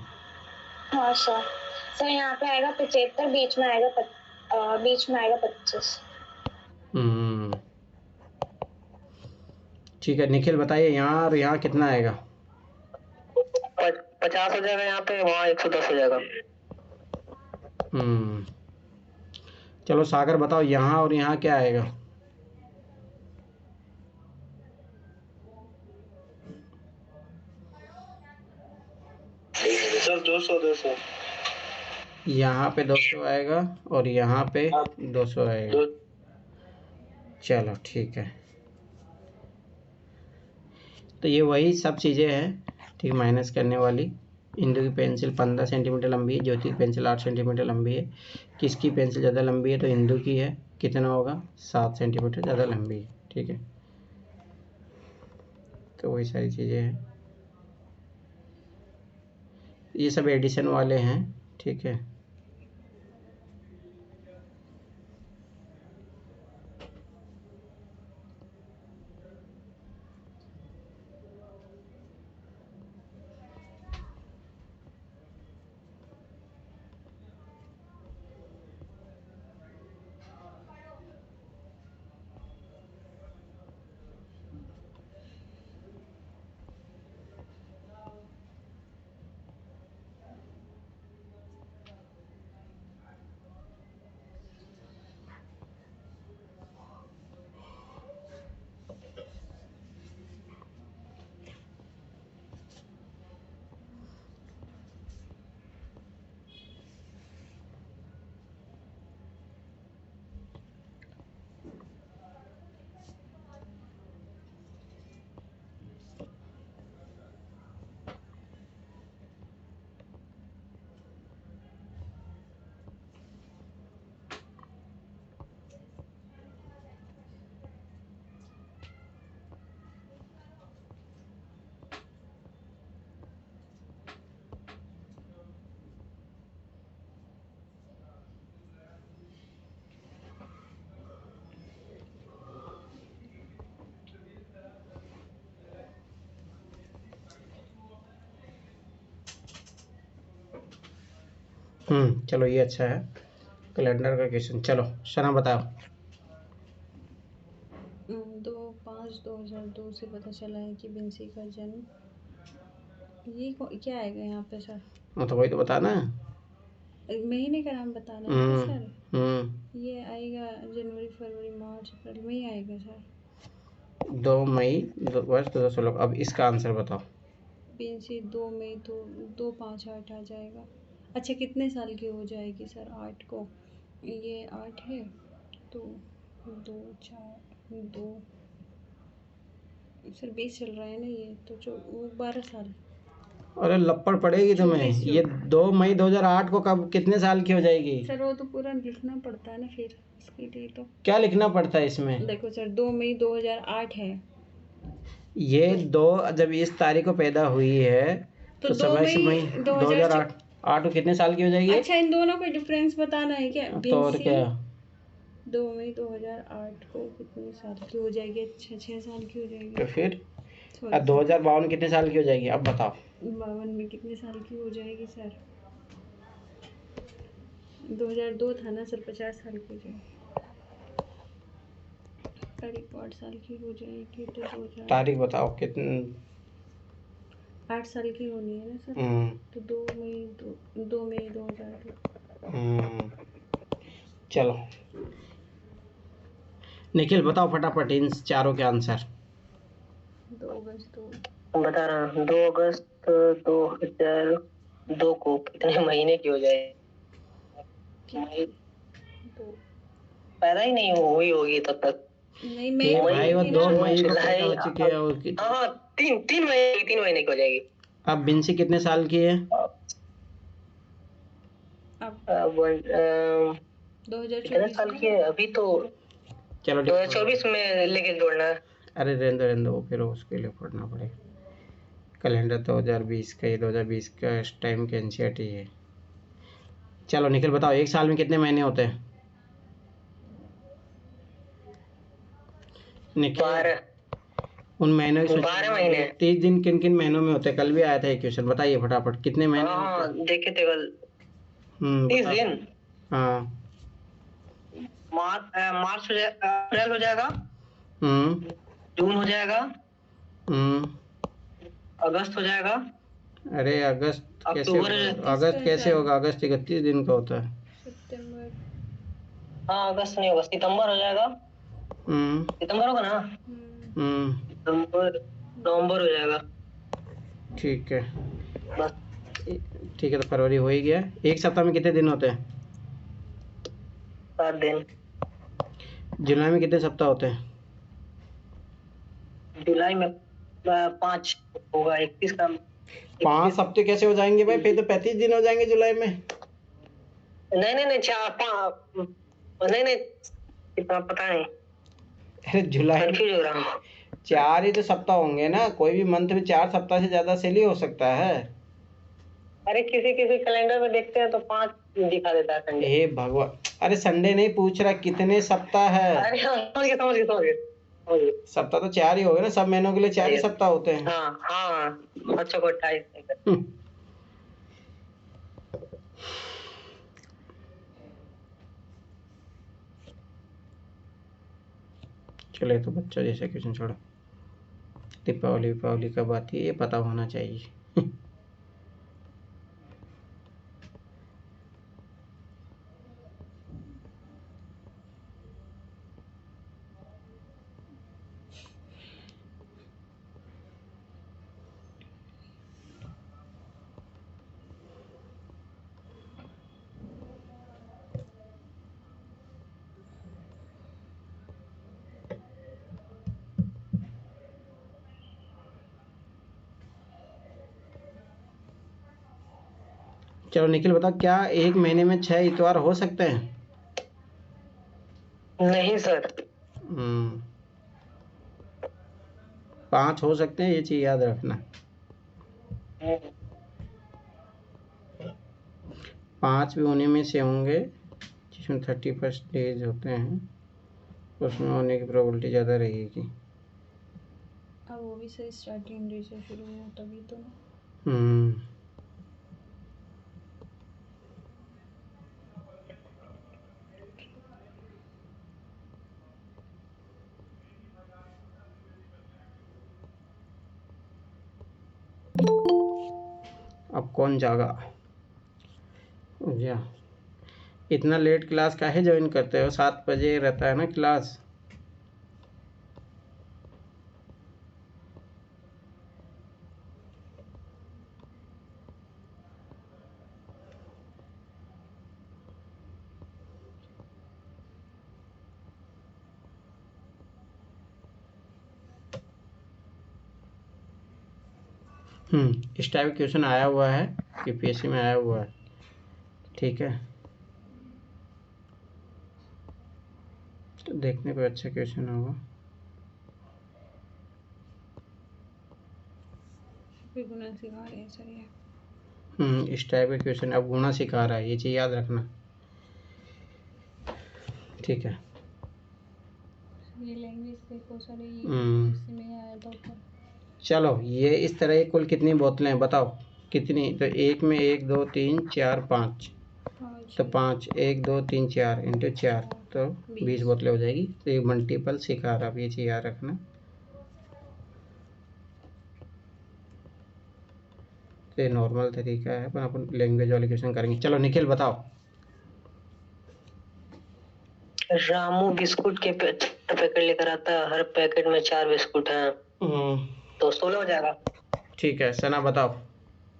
हाँ सर यहाँ पे आएगा 75, बीच में आएगा 25। ठीक है, निखिल बताइए यहाँ और यहाँ कितना आएगा? 50 हो जाएगा यहाँ पे, वहाँ 110 हो जाएगा। चलो सागर बताओ यहाँ और यहाँ क्या आएगा? सर 200 यहाँ पे 200 आएगा और यहाँ पे 200 आएगा। चलो ठीक है, तो ये वही सब चीज़ें हैं। ठीक, माइनस करने वाली। इंदु की पेंसिल 15 सेंटीमीटर लंबी है, ज्योति की पेंसिल 8 सेंटीमीटर लंबी है। किसकी पेंसिल ज़्यादा लंबी है? तो इंदु की है। कितना होगा? 7 सेंटीमीटर ज़्यादा लंबी है। ठीक है, तो वही सारी चीज़ें हैं, ये सब एडिशन वाले हैं। ठीक है, चलो ये अच्छा है कैलेंडर का क्वेश्चन। चलो शना बताओ। 2/5/2002 से पता चला है कि विंसी का जन्म, क्या आएगा यहाँ पे सर? तो वही तो बताना है। महीने का नाम बताना है क्या सर? हम्म ये आएगा जनवरी फरवरी मार्च अप्रैल में ही आएगा सर। 2 मई वर्ष 2016। अब इसका आंसर बताओ। विंसी 2 मई तो 2/5/8 आ जाएगा। अच्छा कितने साल की हो जाएगी सर 8 को? ये 8 है तो 2 4 2 सर 20 चल रहा है ना ये तो वो 12 साल। अरे लपड़ पड़ेगी तुम्हें। 24 ये 2 मई 2008 को कब कितने साल की हो जाएगी? सर वो तो पूरा लिखना पड़ता है ना फिर इसके लिए तो। क्या लिखना पड़ता है इसमें? देखो सर 2 मई 2008 है ये दो जब इस तारीख को पैदा हुई है तो तो 2 27 मई मई 2008 8 को कितने साल की हो जाएगी? अच्छा इन दोनों का डिफरेंस बताना है क्या? तो और क्या? 2 मई 2008 को कितने साल की हो जाएगी? अच्छा 6 साल की हो जाएगी। तो फिर 2052 कितने साल की हो जाएगी? अब बताओ। 52 में कितने साल की हो जाएगी सर? 2002 था ना सर, 50 साल की हो जाएगी। करीब 8 साल की हो जाएगी तो 2000 तारीख बताओ कितने। 8 साल की होनी है ना सर। तो 2 मई 2002। चलो निखिल बताओ फटाफट इन चारों के आंसर। 2 अगस्त बता रहा हूँ 2 अगस्त 2002 को कितने महीने की हो जाएगी? पैदा ही नहीं हुई होगी तब तक। नहीं मैं भाई वो 2 मई को पैदा हो चुकी है वो हाँ 3 महीने की हो जाएगी। अब बिंसी कितने साल की है? अब 2024 साल की है अभी तो। चलो 2024 में लेके जोड़ना है। अरे रहने दो फिर उसके लिए पढ़ना पड़ेगा। कैलेंडर 2020 का, ये 2020 का इस टाइम के एनसीईआरटी है। चलो निखिल बताओ एक साल में कितने महीने होते हैं? निखिल 12 उन महीनों की 12 महीने। 30 दिन किन किन महीनों में होते हैं? कल भी आया था एक क्वेश्चन, बताइए फटाफट कितने महीने होते हैं? देखे थे कल। 30 दिन। हाँ मार्च हो जाएगा, अप्रैल हो जाएगा, जून हो जाएगा, अगस्त हो जाएगा। अरे अगस्त कैसे अक्टूबर होगा? अगस्त कैसे होगा? अगस्त 31 दिन का होता है। सितंबर। हाँ अगस्त नहीं होगा, सितंबर हो जाएगा। सितंबर होगा ना? सितंबर नवंबर हो जाएगा। ठीक है बस ठीक है। तो फरवरी हो ही गया। एक सप्ताह में कितने दिन होते हैं? 7 दिन। जुलाई में कितने सप्ताह होते हैं? जुलाई में 5 होगा। 31 का 5 हफ्ते कैसे हो जाएंगे भाई? फिर तो 35 दिन हो जाएंगे जुलाई में। नहीं 4 5 नहीं इतना पता नहीं। अरे जुलाई कंफ्यूज हो रहा हूँ। 4 ही तो सप्ताह होंगे ना। कोई भी मंथ में 4 सप्ताह से ज्यादा सेल ही हो सकता है। अरे किसी कैलेंडर में देखते हैं तो 5 दिखा देता है संडे। हे भगवान, अरे संडे नहीं पूछ रहा, कितने सप्ताह है? अरे समझ गए। सप्ताह तो 4 ही हो गए ना, सब महीनों के लिए 4 ही सप्ताह होते हैं। हाँ अच्छा को 28। चले तो बच्चों जैसे क्वेश्चन छोड़ो। दीपावली कब आती है ये पता होना चाहिए। चलो निखिल बताओ, क्या एक महीने में 6 इतवार हो सकते हैं? नहीं सर। 5 हो सकते हैं, ये चीज याद रखना। 5 भी उन्हीं में से होंगे जिसमें 31 डेज होते हैं, उसमें होने की प्रोबेबिलिटी ज़्यादा रहेगी। अब वो भी सही स्टार्टिंग डे से शुरू हो तभी तो ना। अब कौन जागा? जा, इतना लेट क्लास काहे ज्वाइन करते हो? 7 बजे रहता है ना क्लास। इस टाइप क्वेश्चन आया हुआ है, यूपीएससी में आया हुआ है, ठीक है। तो देखने को अच्छा क्वेश्चन होगा। गुना सिखा रहे हैं सर ये। इस टाइप का क्वेश्चन अब गुणा सिखा रहा है, ये चीज़ याद रखना, ठीक है। ये लैंग्वेज देखो सर, ये इसमें आया था ऊपर। चलो, ये इस तरह कुल कितनी बोतलें हैं बताओ? कितनी? तो एक में 1 2 3 4 5, तो 5 1 2 3 4 इंटू 4 तो 20 बोतलें हो जाएगी। तो ये मल्टीपल सिखा रहा है, ये चीज़ याद रखना। तो ये नॉर्मल तरीका है, पर अपन लैंग्वेज वाले क्वेश्चन करेंगे। चलो निखिल बताओ। रामू बिस्कुट के पैकेट लेकर आता है, हर पैकेट में 4 बिस्कुट हैं, तो 16 हो जाएगा। ठीक है, सना बताओ।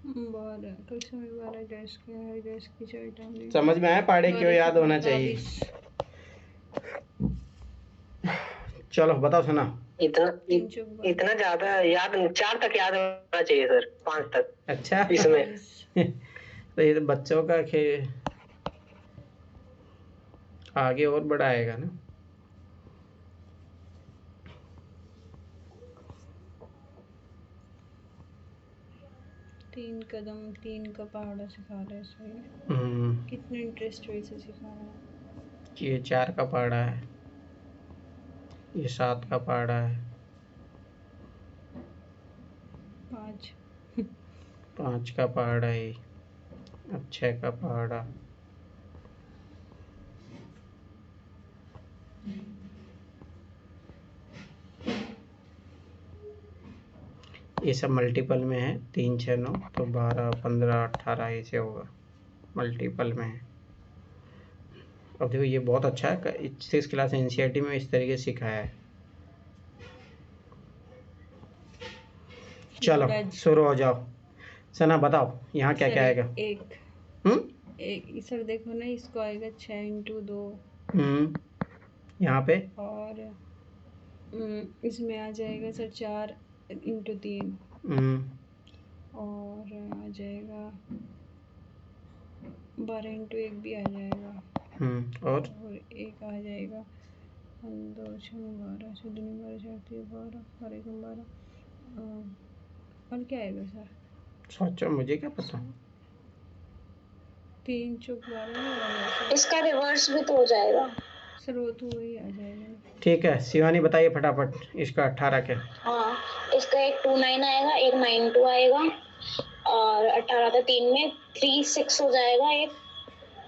12 कक्षा में 12 गैस के है, गैस की चाइटम समझ में आया? पढ़े क्यों याद होना चाहिए। चलो बताओ सना। इतना ज्यादा याद, 4 तक याद होना चाहिए सर, 5 तक। अच्छा इसमें तो ये तो बच्चों का खेल, आगे और बड़ा आएगा ना। तीन कदम 3 का पहाड़ा सिखा रहा है सही। कितने इंटरेस्ट वे से सिखा रहा है। ये 4 का पहाड़ा है, ये 7 का पहाड़ा है, 5 का पहाड़ा है, अब 6 का पहाड़ा। ये सब मल्टीपल में है, 3 6 9 तो 12 15 18 ऐसे होगा, मल्टीपल में है। अब देखो ये बहुत अच्छा है, 6 क्लास एनसीईआरटी में इस तरीके से सिखाया है। चलो शुरू हो जाओ। सना बताओ यहाँ क्या क्या आएगा। एक सर देखो ना, इसको आएगा 6 इंटू 2 यहाँ पे, और इसमें आ जाएगा सर 4 इंटू 3 और आ जाएगा 12 इंटू 1 भी आ जाएगा और एक आ जाएगा 2 6 12 से 2 12 4 3 12 और 1 12 और क्या आएगा सर? सोचो, मुझे क्या पता। 3 चौक 12। इसका रिवर्स भी तो हो जाएगा सर, वो तो वही आ जाएगा। ठीक है, शिवानी बताइए फटाफट इसका 18 के। हाँ, इसका एक 2 9 आएगा, एक 9 2 आएगा, और 18 का 3 में 3 6 हो जाएगा एक,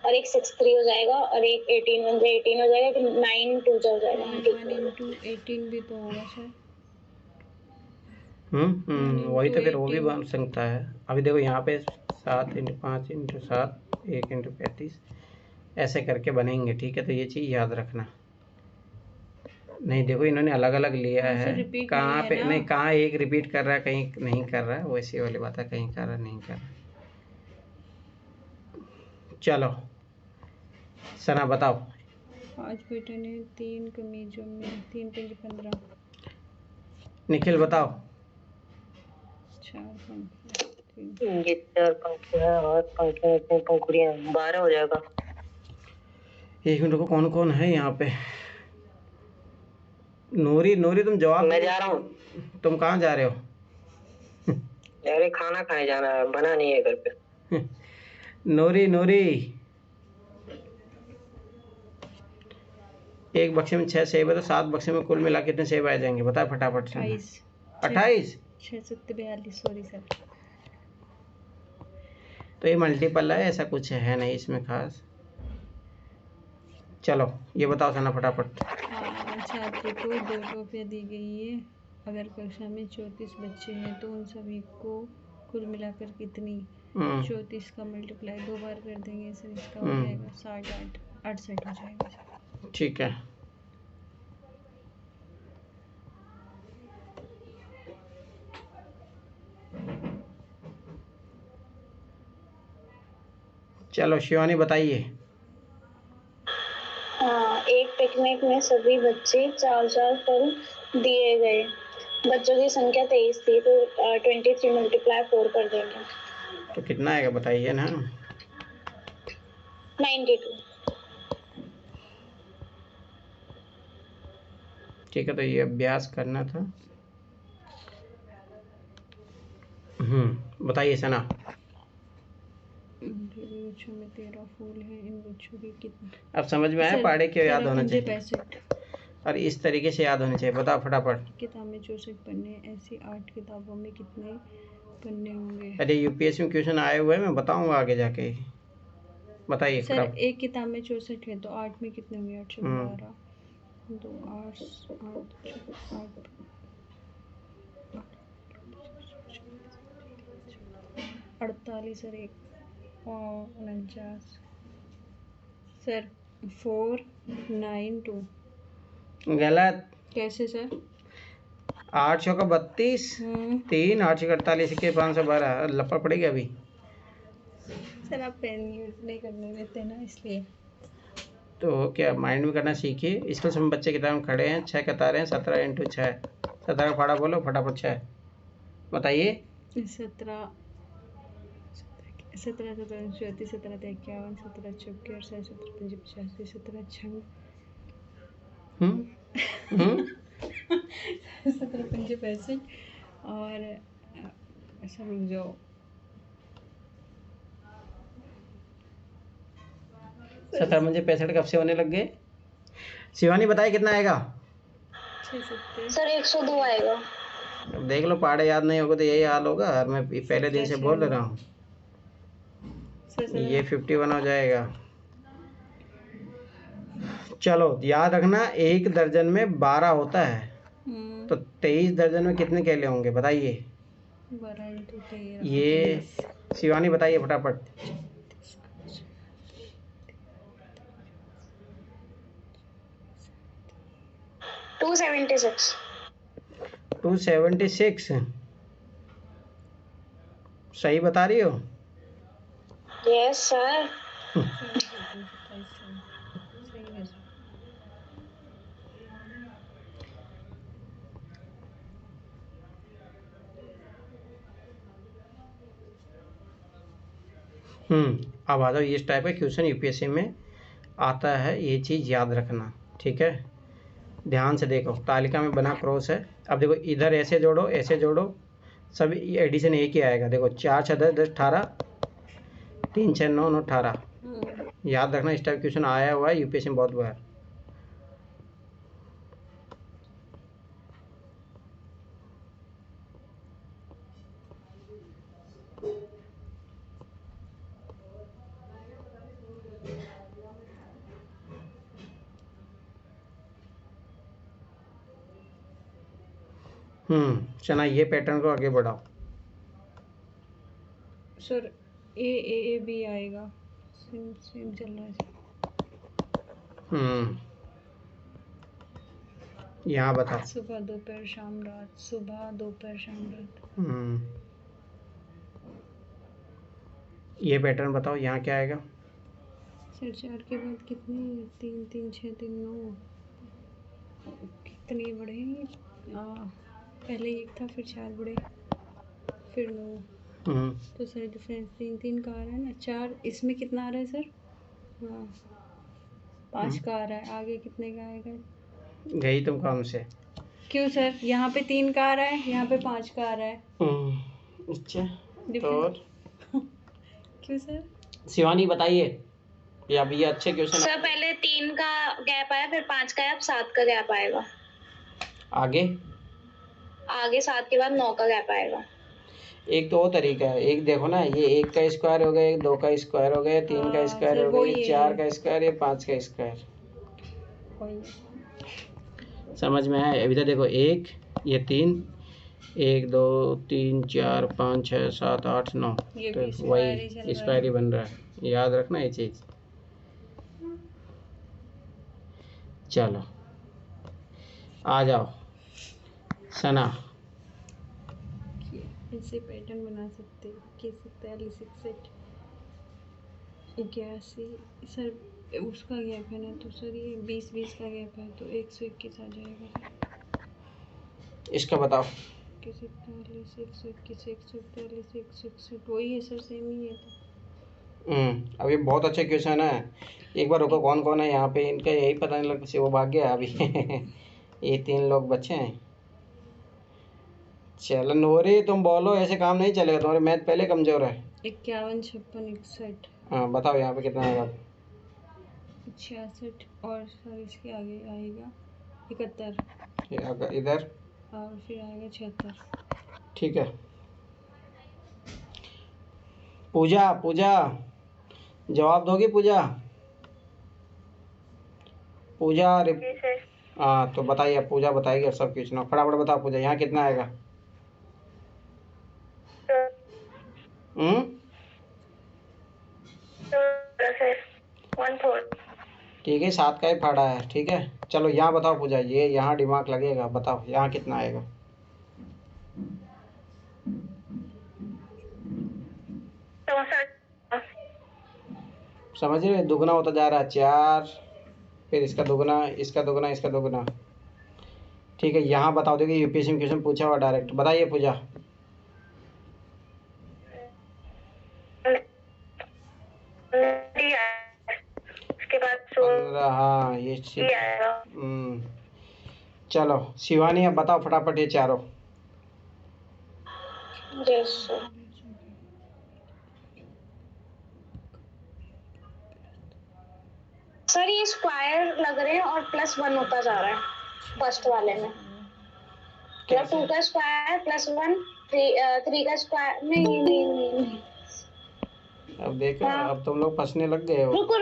और एक 6 3 हो जाएगा, और एक 18 1 18 हो जाएगा, 9 2 हो जाएगा। 1 इंटू 18 भी तो होगा सर। वही तो, फिर वो भी बन सकता है। अभी देखो यहाँ पे 7 इंटू 5 इंटू 7 1 इंटू 35 ऐसे करके बनेंगे, ठीक है। तो ये चीज़ याद रखना। नहीं देखो, इन्होंने अलग अलग लिया है, कहाँ पे नहीं, कहाँ एक रिपीट कर रहा है, कहीं नहीं कर रहा है, वैसी वाली बात है, कहीं कर रहा नहीं कर रहा। चलो सना बताओ। आज बेटे ने 3 कमीजों में 3 5 15। निखिल बताओ। 4 ये 4 पंखे हैं और पंखे में पंखुड़ियां 12 हो जाएगा। एक मिनट को, कौन कौन है यहाँ पे? नूरी तुम जवाब। मैं जा रहा हूँ। तुम कहाँ जा रहे हो? अरे खाना खाने जाना है, बना नहीं है घर पे। नूरी एक बक्से में 6 सेब है, तो 7 बक्से में कुल मिला कितने सेब आ जाएंगे? बता फटाफट से। 28 6 7 42। Sorry sir. तो ये मल्टीपल है, ऐसा कुछ है नहीं इसमें खास। चलो ये बताओ सना फटाफट। छात्र को 2 टॉफियाँ दी गई है। अगर कक्षा में 34 बच्चे हैं तो उन सभी को कुल मिलाकर कितनी 34 का मल्टीप्लाई 2 बार कर देंगे सर, इसका हो जाएगा 68 हो जाएगा। ठीक है, चलो शिवानी बताइए। हाँ, एक पिकनिक में सभी बच्चे 4 फल दिए गए। बच्चों की संख्या 23 थी, तो 23 मल्टीप्लाई 4 कर देंगे तो कितना आएगा बताइए ना। 92। ठीक है, तो ये अभ्यास करना था। बताइए सना। बच्चों में 13 फूल हैं, इन बच्चों की कितने। अब समझ में आया, पढ़े क्यों याद होना चाहिए। 65 और इस तरीके से याद होने चाहिए। बताओ फटाफट। किताब में 64 पन्ने, ऐसी 8 किताबों में कितने पन्ने होंगे। अरे यूपीएससी में क्वेश्चन आए हुए हैं, मैं बताऊंगा आगे जाके। बताइए सर फटाफट। एक किताब में 64 है तो 8 में कितने होंगे। 812 2 8 48 सर 49 सर 492। गलत। कैसे सर। 8 का 32, 3 8 48 के 512 लपड़ पड़ेगी अभी। सर आप पेन यूज नहीं करने देते ना, इसलिए। तो क्या माइंड में करना सीखिए। स्कूल में बच्चे किताब में खड़े हैं, 6 कतारें, 17 × 6, 17 का फाड़ा बोलो फटाफट। 6 बताइए। 17 17 17 34 17 51 17 54 17 85 17 छंग 17 पंजे 65 और ऐसा रुक जाओ। 17 पंजे 65 कब से होने लग गए। शिवानी बताइए कितना आएगा। 6 सर 102 आएगा। अब देख लो, पहाड़े याद नहीं होगा तो यही हाल होगा। और मैं पहले दिन से बोल रहा हूँ। ये 51 हो जाएगा। चलो याद रखना, 1 दर्जन में 12 होता है, तो 23 दर्जन में कितने केले होंगे बताइए। 12 × 13 ये शिवानी बताइए फटाफट। 276। 276 सही बता रही हो। Yes sir. अब आ जाओ, इस टाइप का क्वेश्चन यूपीएससी में आता है, ये चीज़ याद रखना। ठीक है, ध्यान से देखो। तालिका में बना क्रॉस है। अब देखो इधर ऐसे जोड़ो, ऐसे जोड़ो, सब एडिशन एक ही आएगा। देखो 4 6 10 10 18, 3 6 9 9 18। याद रखना, इस टाइप क्वेश्चन आया हुआ है यूपीएससी में बहुत बार। चना, ये पैटर्न को आगे बढ़ाओ। सर ए बी आएगा, सेम चल रहा है। यहाँ बताओ। सुबह दोपहर शाम रात, सुबह दोपहर शाम रात। ये पैटर्न बताओ, यहाँ क्या आएगा। सर 4 के बाद कितने, 3 3 6 3 9 कितने बढ़े। पहले 1 था, फिर 4 बढ़े, फिर 9। तो सर डिफरेंस 3 3 का आ रहा है ना। 4 इसमें कितना आ रहा है सर। 5 का आ रहा है। आगे कितने का आएगा। गई तुम काम से। क्यों सर, यहाँ पे 3 का आ रहा है, यहाँ पे 5 का आ रहा है। अच्छा, और क्यों सर। शिवानी बताइए। या अब ये अच्छे क्वेश्चन। सर पहले 3 का गैप आया, फिर 5 का गैप, 7 का गैप आएगा। आगे 7 के बाद 9 का गैप आएगा। एक तो वो तरीका है। एक देखो ना, ये 1 का स्क्वायर हो गया, 2 का स्क्वायर हो गया, 3 का स्क्वायर हो गया, 4 का स्क्वायर, ये 5 का स्क्वायर। समझ में आया। अभी तो देखो 1, ये 3, 1 2 3 4 5 6 7 8 9, ये तो भी expiry वही चल रहा है। एक्सपायरी बन रहा है, याद रखना ये चीज़। चलो आ जाओ सना। ऐसे पैटर्न बना सकते हैं। 41 61 81 सर, उसका गैप है ना, तो सर ये 20 का गैप है, तो 121 आ जाएगा सर। इसका बताओ। 41 121 141 161 वही है सर, सेम ही है तो। अब ये बहुत अच्छे क्वेश्चन है। एक बार रुको, कौन कौन है यहाँ पे, इनका यही पता नहीं लग से वो भाग गया अभी। ये 3 लोग बचे हैं। चलो नूरी तुम बोलो, ऐसे काम नहीं चलेगा, तुम्हारे मैथ पहले कमजोर है। 51 56 61 हाँ बताओ यहाँ पे कितना आएगा। 66 और सर इसके आगे आएगा 71 इधर और फिर आएगा 76। ठीक है। पूजा पूजा जवाब दोगी पूजा? पूजा हाँ तो बताइए, पूजा बताएगी और सब क्वेश्चन फटाफट बताओ पूजा, यहाँ कितना आएगा? ठीक है, 7 का ही फाड़ा है, ठीक है। चलो यहाँ बताओ पूजा, ये यहाँ दिमाग लगेगा, बताओ यहाँ कितना आएगा? समझ रहे, दुगना होता जा रहा है, 4 फिर इसका दुगना इसका दुगना इसका दुगना। ठीक है, यहाँ बताओ, देखिए यूपीएससी में क्वेश्चन पूछा हुआ डायरेक्ट, बताइए पूजा। उसके बाद 15, हाँ ये चलो शिवानी अब बताओ फटाफट ये चारों। सर ये स्क्वायर लग रहे हैं और +1 होता जा रहा है फर्स्ट वाले में। मतलब 2 का स्क्वायर +1, 3 का स्क्वायर नहीं। अब देखो अब तुम लोग फंसने लग गए हो। रुको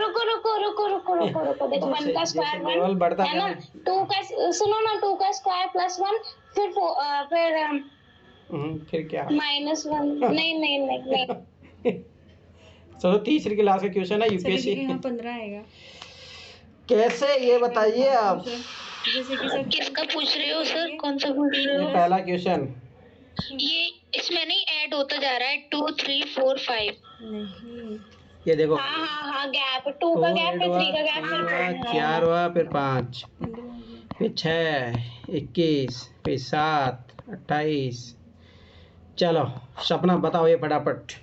देखो 1 का स्क्वायर 1 बढ़ता है ना, 2 का सुनो ना, 2 का स्क्वायर +1 फिर फिर क्या? -1 नहीं। चलो तीसरी क्लास का क्वेश्चन है यूपीएससी। यहाँ 15 आएगा कैसे, ये बताइए आप। जैसे कि सर किसका पूछ रहे हो सर, कौन सा पूछ रहे हो? पहला क्वेश्चन ये इसमें नहीं ऐड होता जा रहा है 2 3 4 5 नहीं, ये देखो, हाँ गैप 2 का गैप फिर 3 का गैप फिर 4 हुआ फिर 5 15 आ गया। फिर 6 21 फिर 7 28। चलो सपना बताओ ये फटाफट।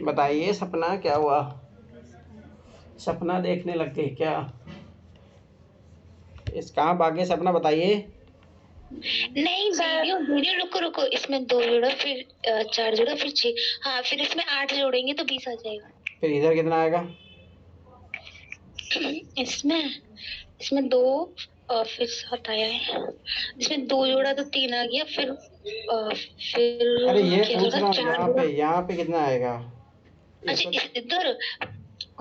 बताइए सपना क्या हुआ, सपना देखने लग गई क्या? इस कहाँ भागे सपना, बताइए। नहीं वीडियो रुको इसमें 2 जोड़ा फिर 4 जोड़ा फिर 6, हाँ फिर इसमें 8 जोड़ेंगे तो 20 आ जाएगा। फिर इधर कितना आएगा? इसमें 2 और फिर 7 आया है, इसमें 2 जोड़ा तो 3 आ गया, फिर अरे ये पूछ रहा हूँ, यहाँ पे कितना आएगा? अच्छा इधर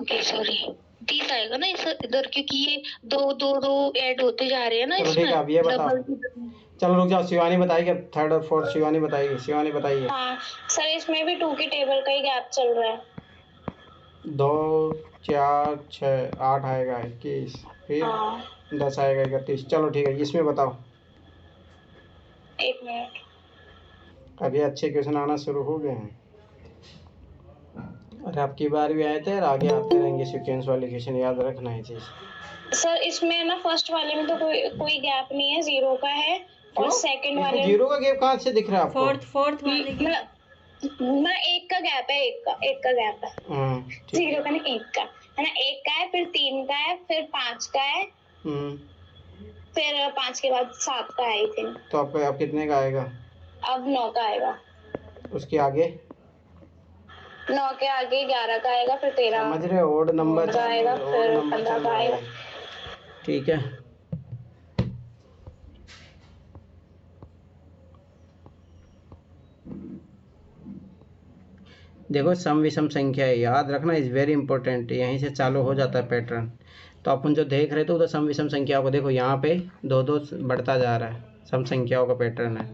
ओके सॉरी 30 आएगा ना इधर, क्योंकि ये 2 ऐड होते जा रहे हैं ना इसमें। ठीक है, अब ये बताओ। चलो रुक जाओ, शिवानी बताएगी अब, 3rd और 4th शिवानी बताएगी। शिवानी बताइए। हाँ सर इसमें भी 2 की टेबल का ही गैप चल रहा है। 2 4 6 8 आएगा 21 फिर 10 आएगा 31। चलो ठीक है, इसमें बताओ। 1 मिनट, अभी अच्छे क्वेश्चन आना शुरू हो गए हैं, और आपकी बार भी आए थे और आगे आते रहेंगे सीक्वेंस वाले क्वेश्चन, याद रखना है चीज। सर इसमें ना फर्स्ट वाले में तो कोई गैप नहीं है, 0 का है। और सेकंड वाले 0 का गैप कहाँ से दिख रहा है आपको? फोर्थ वाले की ना 1 का गैप है, 1 का गैप है। 0 का नहीं 1 का है ना, 1 का है फिर 3 का है फिर 5 का है फिर 5 के बाद 7 का है आई थिंक। तो आपका अब कितने का आएगा? अब 9 का आएगा। उसके आगे 9 के आगे 11 का आएगा, फिर 13 समझ रहे हो, ओड नंबर का आएगा, फिर 15 का आएगा। ठीक है। देखो सम विषम संख्या है, याद रखना, इज़ वेरी इंपॉर्टेंट, यहीं से चालू हो जाता है पैटर्न। तो अपन जो देख रहे थे उधर सम विषम संख्याओं को देखो, यहाँ पे 2-2 बढ़ता जा रहा है, सम संख्याओं का पैटर्न है,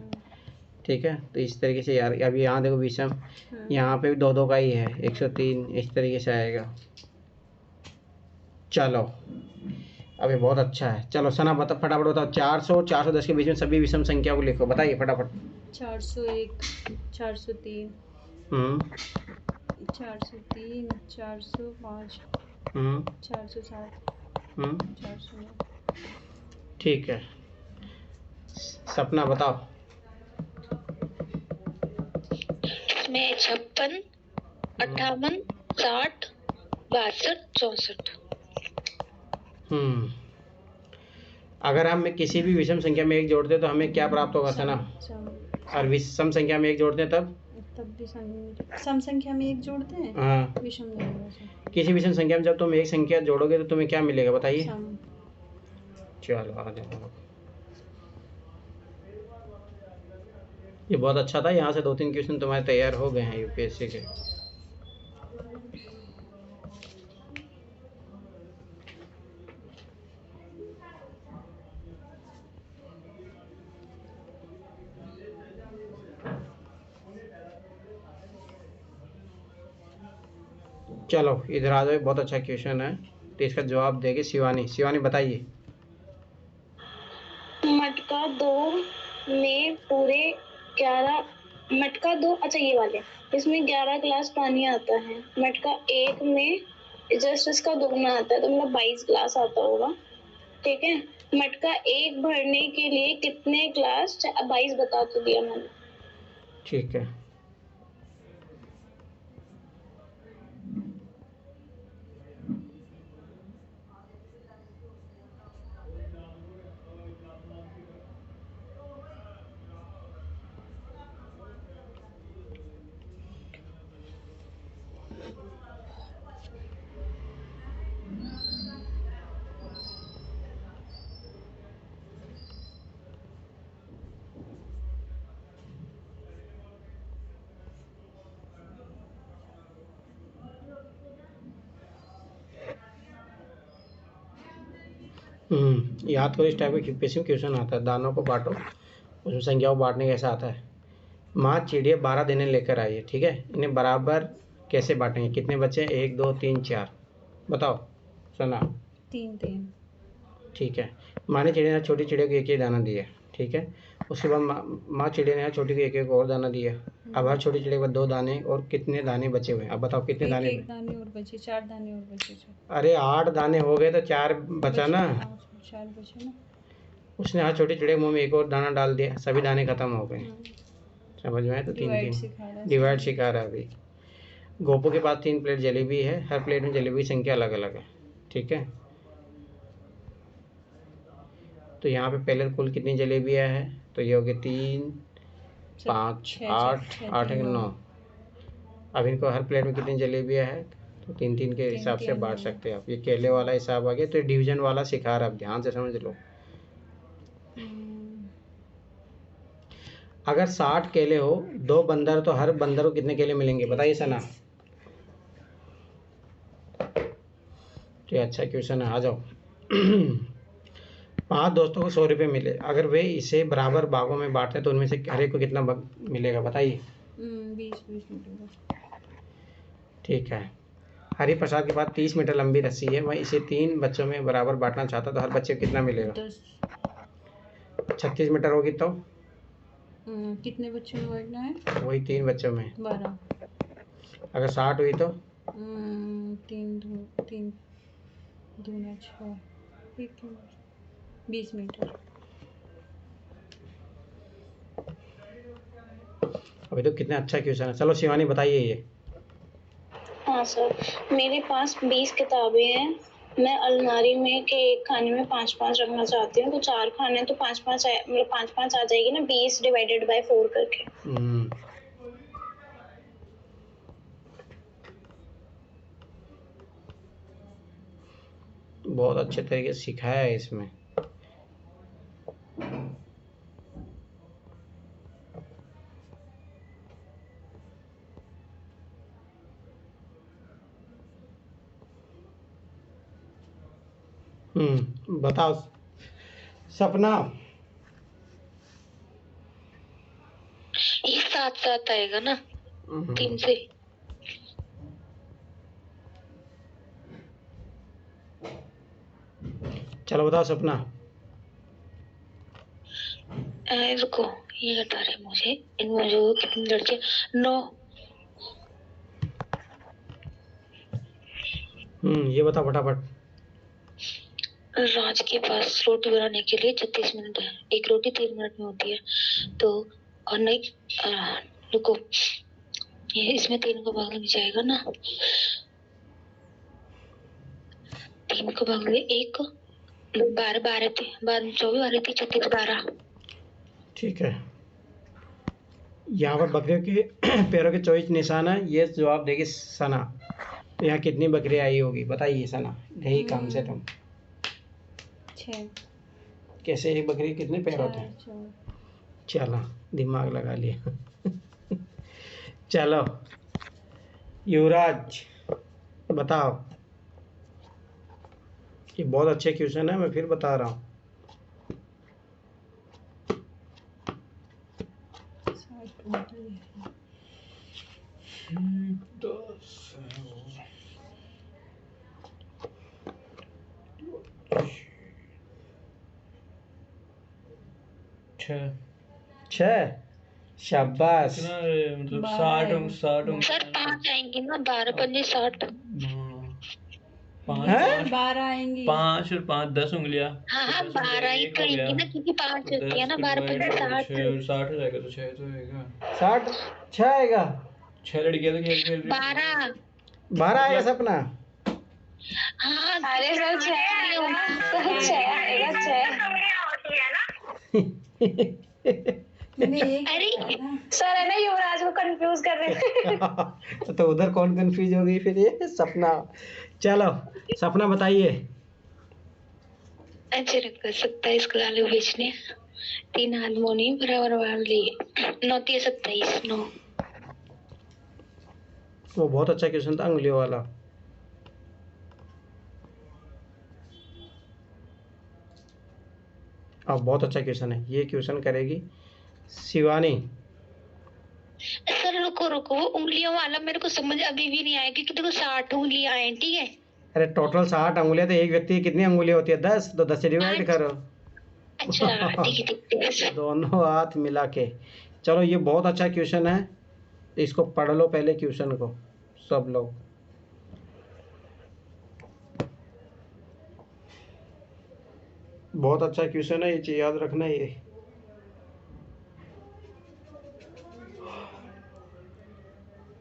ठीक है। तो इस तरीके से यार अभी यहाँ देखो विषम, यहाँ पे भी 2-2 का ही है, 103 इस तरीके से आएगा। चलो अभी बहुत अच्छा है। चलो सना बता, फटाफट बताओ, 400 और 410 के बीच में सभी विषम संख्या को लिखो, बताइए फटाफट। 401, 403, 403, 405, 407, 409। ठीक है, सपना बताओ। मैं 56, 58, 60, 62, 64। अगर हम किसी भी विषम संख्या में एक जोड़ते हैं तो हमें क्या प्राप्त होगा सना? और विषम संख्या में एक जोड़ते हैं तब भी सम संख्या में एक जोड़ते हैं, हाँ, विषम नहीं होगा। किसी विषम संख्या में जब तुम एक संख्या जोड़ोगे तो तुम्हें क्या मिलेगा बताइए? चलो आ जाओ, ये बहुत अच्छा था, यहाँ से 2-3 क्वेश्चन तुम्हारे तैयार हो गए हैं यूपीएससी के। चलो इधर आ जाओ, बहुत अच्छा क्वेश्चन है, तो इसका जवाब देगी शिवानी। शिवानी बताइए। मटका 2 में पूरे 11, मटका 2, अच्छा ये वाले, इसमें 11 गिलास पानी आता है। मटका 1 में जस्ट इसका दोगुना आता है, तो मतलब 22 गिलास आता होगा, ठीक है। मटका 1 भरने के लिए कितने गिलास, 22 बता तो दिया मैंने, ठीक है, याद करो, इस टाइप का यूपीएससी में क्वेश्चन आता है। दानों को बांटो, उसमें संख्याओं बांटने कैसा आता है। माँ चिड़िया 12 दाने लेकर आई है, ठीक है, इन्हें बराबर कैसे बांटेंगे, कितने बच्चे? 1 2 3 4, बताओ सुना। 3-3। ठीक है, माँ ने चिड़िया ने छोटी चिड़िया को एक दाना दिया, ठीक है। उसके बाद माँ चिड़िया ने छोटी को एक और दाना दिया। अब हर छोटी चिड़िया के बाद 2 दाने, और कितने दाने बचे हुए हैं, अब बताओ कितने दाने? एक दाने और बचे, 4 दाने और बचे। अरे 8 दाने हो गए तो 4 बचा ना। 4 बचे ना। उसने हर छोटी चिड़िया के मुंह में एक और दाना डाल दिया, सभी दाने खत्म हो गए। समझ में आए? तो 3-3 डिवाइड सिखा रहा है अभी। गोपू के पास 3 प्लेट जलेबी है, हर प्लेट में जलेबी की संख्या अलग अलग है, ठीक है। तो यहाँ पे पहले कुल कितनी जलेबियाँ है, तो ये हो गई 3 5 8 8 9। अब इनको हर प्लेट में कितनी जलेबियाँ है, तो 3-3 के हिसाब से बांट सकते हैं आप। ये केले वाला हिसाब आ गया, तो डिवीजन वाला सिखा रहा है, आप ध्यान से समझ लो। अगर 60 केले हो, 2 बंदर, तो हर बंदर को कितने केले मिलेंगे बताइए सना। तो अच्छा क्वेश्चन है, आ जाओ। 5 दोस्तों को 100 रुपये मिले, अगर वे इसे बराबर भागों में बांटते हैं तो उनमें से हर एक को कितना मिलेगा बताइए। 20 मिलेगा। ठीक है, हरि प्रसाद के पास 30 मीटर लंबी रस्सी है, वह इसे 3 बच्चों में बराबर बांटना चाहता, तो हर बच्चे को कितना मिलेगा? 36 मीटर होगी तो कितने बच्चों में बांटना है? वही 3 बच्चों में। 12। अगर 60 हुई तो 3 दूना 6, 20 मीटर। अभी तो कितना अच्छा क्वेश्चन है। चलो शिवानी बताइए ये। हाँ सर, मेरे पास 20 किताबें हैं, मैं अलमारी में के एक खाने में 5-5 रखना चाहती हूँ, तो 4 खाने तो 5-5 मतलब 5-5 आ जाएगी ना, 20 डिवाइडेड बाय 4 करके। बहुत अच्छे तरीके से सिखाया है इसमें। बताओ सपना। ये 7 आएगा ना 3 से। चलो बताओ सपना। रुको, ये बता रहे मुझे इनमें जो कितने लड़के 9। ये बताओ फटाफट। राज के पास रोटी बनाने के लिए 36 मिनट है। एक रोटी 3 मिनट में होती है तो, और नहीं रुको, ये इसमें 3 को भाग में जाएगा ना। 3 को भाग में 1 12 12 थे 12 24 12 थे 36 12। ठीक है, यहाँ पर बकरियों के पैरों के 24 निशान है। ये जवाब देगी सना। तो यहाँ कितनी बकरी आई होगी बताइए सना, यही काम से तुम। 6। कैसे एक बकरी के कितने पैर होते हैं? चलो दिमाग लगा लिया। चलो युवराज बताओ। ये बहुत अच्छे क्वेश्चन है, मैं फिर बता रहा हूँ। छः शाबाश। मतलब 60 सर 5 आएंगे ना, 12 पंजे 60। 12 आएंगी। 5 और 5 10 उंगलियां। हाँ 12 ही करेंगे ना, क्योंकि 5 होती है ना। 12 पंजे 60। 60 हो जाएगा तो 6 तो आएगा। 60 6 आएगा। 6 लड़कियां तो खेल 12 आएगा सपना। हाँ अरे सर 6 आएगा 6। अरे सर है ना, युवराज को कंफ्यूज कर रहे थे। तो उधर कौन कंफ्यूज हो गई फिर? ये सपना। चलो सपना बताइए। अच्छा रखो 27 को आलू बेचने 3 हारमोनी बराबर वाली 9 3 27 9। वो बहुत अच्छा क्वेश्चन था अंगुलियों वाला। अब बहुत अच्छा क्वेश्चन है, ये क्वेश्चन करेगी शिवानी। सर रुको, वो उंगलियों वाला मेरे को समझ अभी भी नहीं आया, क्योंकि देखो 60 उंगलियां हैं। ठीक है, अरे टोटल 60 अंगुलियां, तो एक व्यक्ति की कितनी अंगुलियां होती है? 10। तो 10 से डिवाइड करो। अच्छा ठीक है। दोनों हाथ मिला के। चलो ये बहुत अच्छा क्वेश्चन है, इसको पढ़ लो पहले क्वेश्चन को सब लोग। बहुत अच्छा क्वेश्चन है, ये चीज याद रखना। ये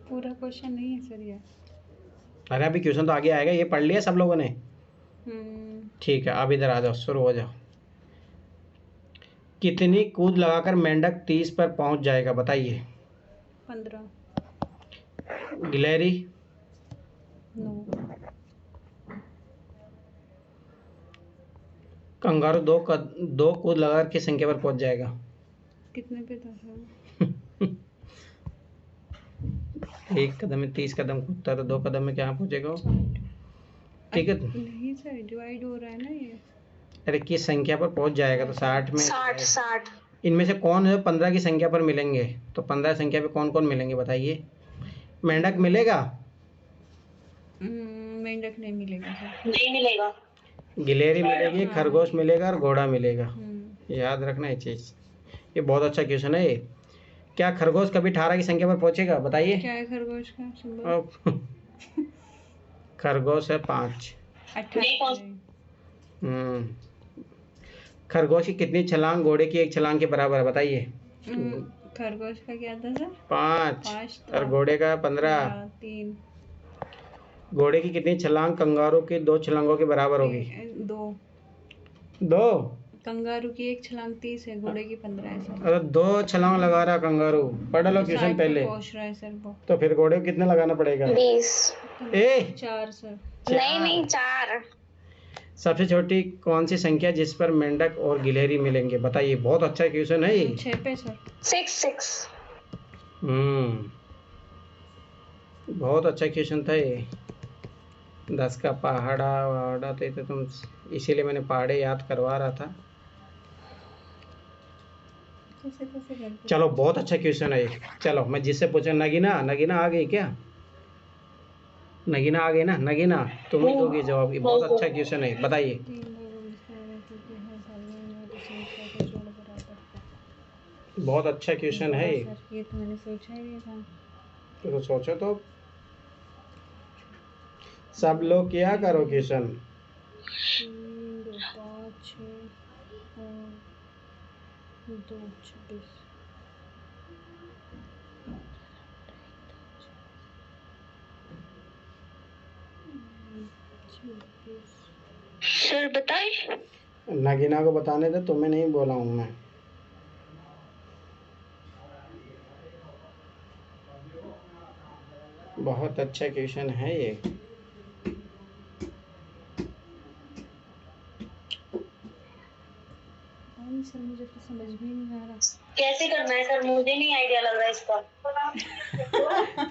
पूरा क्वेश्चन नहीं है सर ये। अरे अभी क्वेश्चन तो आगे आएगा, ये पढ़ लिया सब लोगों ने? ठीक है, अब इधर आ जाओ, शुरू हो जाओ। कितनी कूद लगाकर मेंढक 30 पर पहुंच जाएगा बताइए? 15। गिलहरी? 9। कंगारू दो कूद लगाकर किस संख्या पर पहुंच जाएगा? कितने पे था सर? एक कदम में 30 कदम कूदता है, तो 2 कदम में क्या पहुंचेगा? ठीक है, नहीं सर डिवाइड हो रहा है ना ये। अरे किस संख्या पर पहुंच जाएगा? तो 60 में 60। इनमें से कौन है 15 की संख्या पर मिलेंगे? तो 15 संख्या पे कौन कौन मिलेंगे बताइए? मेंढक मिलेगा? मेंढक नहीं मिलेगा सर। नहीं मिलेगा। गिलहरी मिलेगी, खरगोश मिलेगा और घोड़ा मिलेगा। याद रखना ये चीज, ये बहुत अच्छा क्वेश्चन है ये। क्या खरगोश कभी 18 की संख्या पर पहुंचेगा बताइए? क्या है खरगोश का सिंबल? खरगोश है 5। 18। खरगोश की कितनी छलांग घोड़े की एक छलांग के बराबर है बताइए? खरगोश का क्या था सर? 5 और घोड़े का 15। 3। घोड़े की कितनी छलांग कंगारू की 2 छलांगों के बराबर होगी? 2। कंगारू की एक छलांग 30 है, घोड़े की 15 है सर। अरे 2 छलांग लगा रहा कंगारू, पढ़ लो क्वेश्चन पहले। पहुंच रहा है सर वो। तो फिर घोड़े को कितना लगाना पड़ेगा? 20। 4 सर। नहीं 4। सबसे छोटी कौन सी संख्या जिस पर मेंढक और गिलहरी मिलेंगे बताइए? बहुत अच्छा क्वेश्चन है ये। 6 पे सर। 6। बहुत अच्छा क्वेश्चन था ये। 10 का पहाड़ा वहाड़ा तो ये तो तुम, इसीलिए मैंने पहाड़े याद करवा रहा था। कैसे कैसे करते? चलो बहुत अच्छा क्वेश्चन है ये। चलो मैं जिससे पूछा, नगीना नगीना आ गई क्या? नगीना आ गई ना? नगीना तुम ही दोगी जवाब। ये बहुत अच्छा क्वेश्चन है, बताइए। 3 भागों में विस्तार है क्योंकि हर साल में आने वाली संख्या का जोड़ बराबर है। बहुत अच्छा क्वेश्चन है ये। सर ये तो मैंने सोचा ही नहीं था। तो सोचो तो, सब लोग क्या करो क्वेश्चन। 3 2 5 6 और 2 26। सर बताए। नगीना को बताने दे, तुम्हें नहीं बोला हूँ मैं। बहुत अच्छा क्वेश्चन है ये। सर मुझे तो समझ भी नहीं आ रहा कैसे करना है सर, मुझे नहीं आइडिया लग रहा है इसका।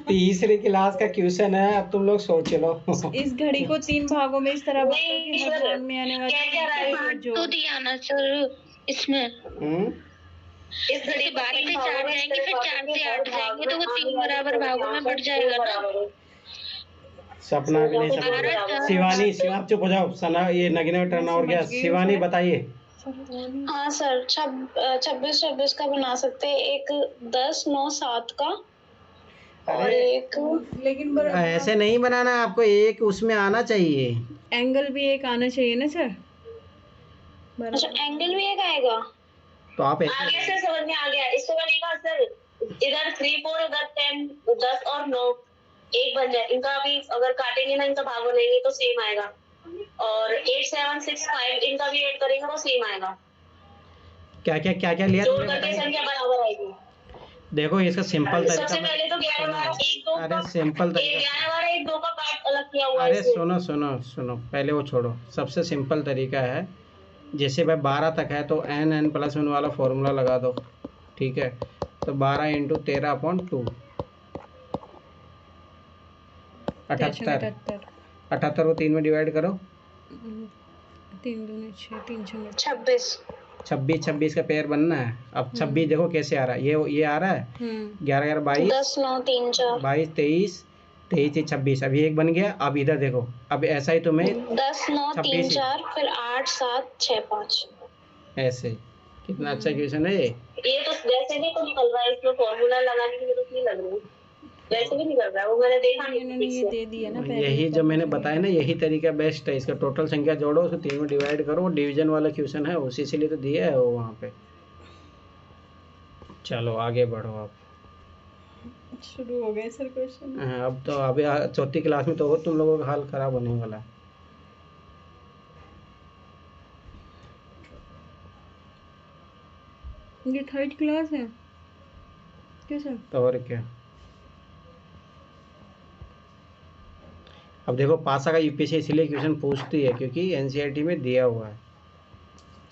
तीसरी क्लास का क्वेश्चन है, अब तुम लोग सोच लो। इस घड़ी को 3 भागों में इस तरह बांटो कि नहीं हर सर, भाग में आने वाली क्या क्या रहा है, संख्या तो दिया ना सर इसमें। इस घड़ी को 3 से 4 जाएंगे, फिर 4 से 8 जाएंगे, तो वो 3 बराबर भागों में बढ़ जाएगा ना। सपना भी नहीं समझ। शिवानी, आप चुप हो जाओ। सना, ये नगीना का टर्न और गया। शिवानी बताइए। हाँ सर, 26 का बना सकते हैं। एक 10 9 7 का और एक, लेकिन ऐसे नहीं बनाना, आपको एक उसमें आना चाहिए। एंगल भी एक आना चाहिए ना सर। अच्छा एंगल भी एक आएगा। तो आप आ गया सर, समझ में आ गया। इसको बनेगा सर, इधर 3 4 उधर 10 10 और 9 एक बन जाए। इनका भी अगर काटेंगे ना, इनका भाग बनाएंगे तो सेम आएगा। और 8 7 6 5 इनका भी ऐड करेंगे तो सेम आएगा। क्या लिया जोड़ करके संख्या बराबर आएगी। देखो इसका सिंपल तरीका। सबसे पहले तो 11 12 1 2 अरे सिंपल तरीका। 11 12 1 2 का पार्ट अलग किया हुआ है। अरे सुनो, पहले वो छोड़ो। सबसे सिंपल तरीका है, जैसे भाई 12 तक है तो n प्लस 1 वाला फॉर्मूला लगा दो। ठीक है, तो 12 × 13/2 78। 78 को 3 में डिवाइड करो। 3 दूनी 6 3 6 26 26 का पेयर बनना है। अब 26 देखो कैसे आ रहा है। ये आ रहा है 11 11 22 10 9 3 4 22 23 23 26। अभी एक बन गया। अब इधर देखो, अब ऐसा ही तुम्हें 10 9 3 4 फिर 8 7 6 5 ऐसे। कितना अच्छा क्वेश्चन है ये। ये तो वैसे भी तो निकल रहा है, इसमें फॉर्मूला लगाने की जरूरत नहीं लग रही। वैसे भी निकल रहा है, वो मैंने देखा नहीं। इन्होंने ये दे दिया ना पहले। यही जो मैंने बताया ना, यही तरीका बेस्ट है। इसका टोटल संख्या जोड़ो, उसको 3 में डिवाइड करो। डिवीजन वाला क्वेश्चन है, उसी से लिए तो दिया है वो वहाँ पे। चलो आगे बढ़ो आप। शुरू हो गए सर क्वेश्चन। अब तो अभी चौथी क्लास में तो और तुम लोगों का हाल खराब होने वाला है। ये 3rd क्लास है क्या सर? तो और क्या। अब देखो पासा का यूपीएससी इसलिए क्वेश्चन पूछती है क्योंकि एनसीईआरटी में दिया हुआ है।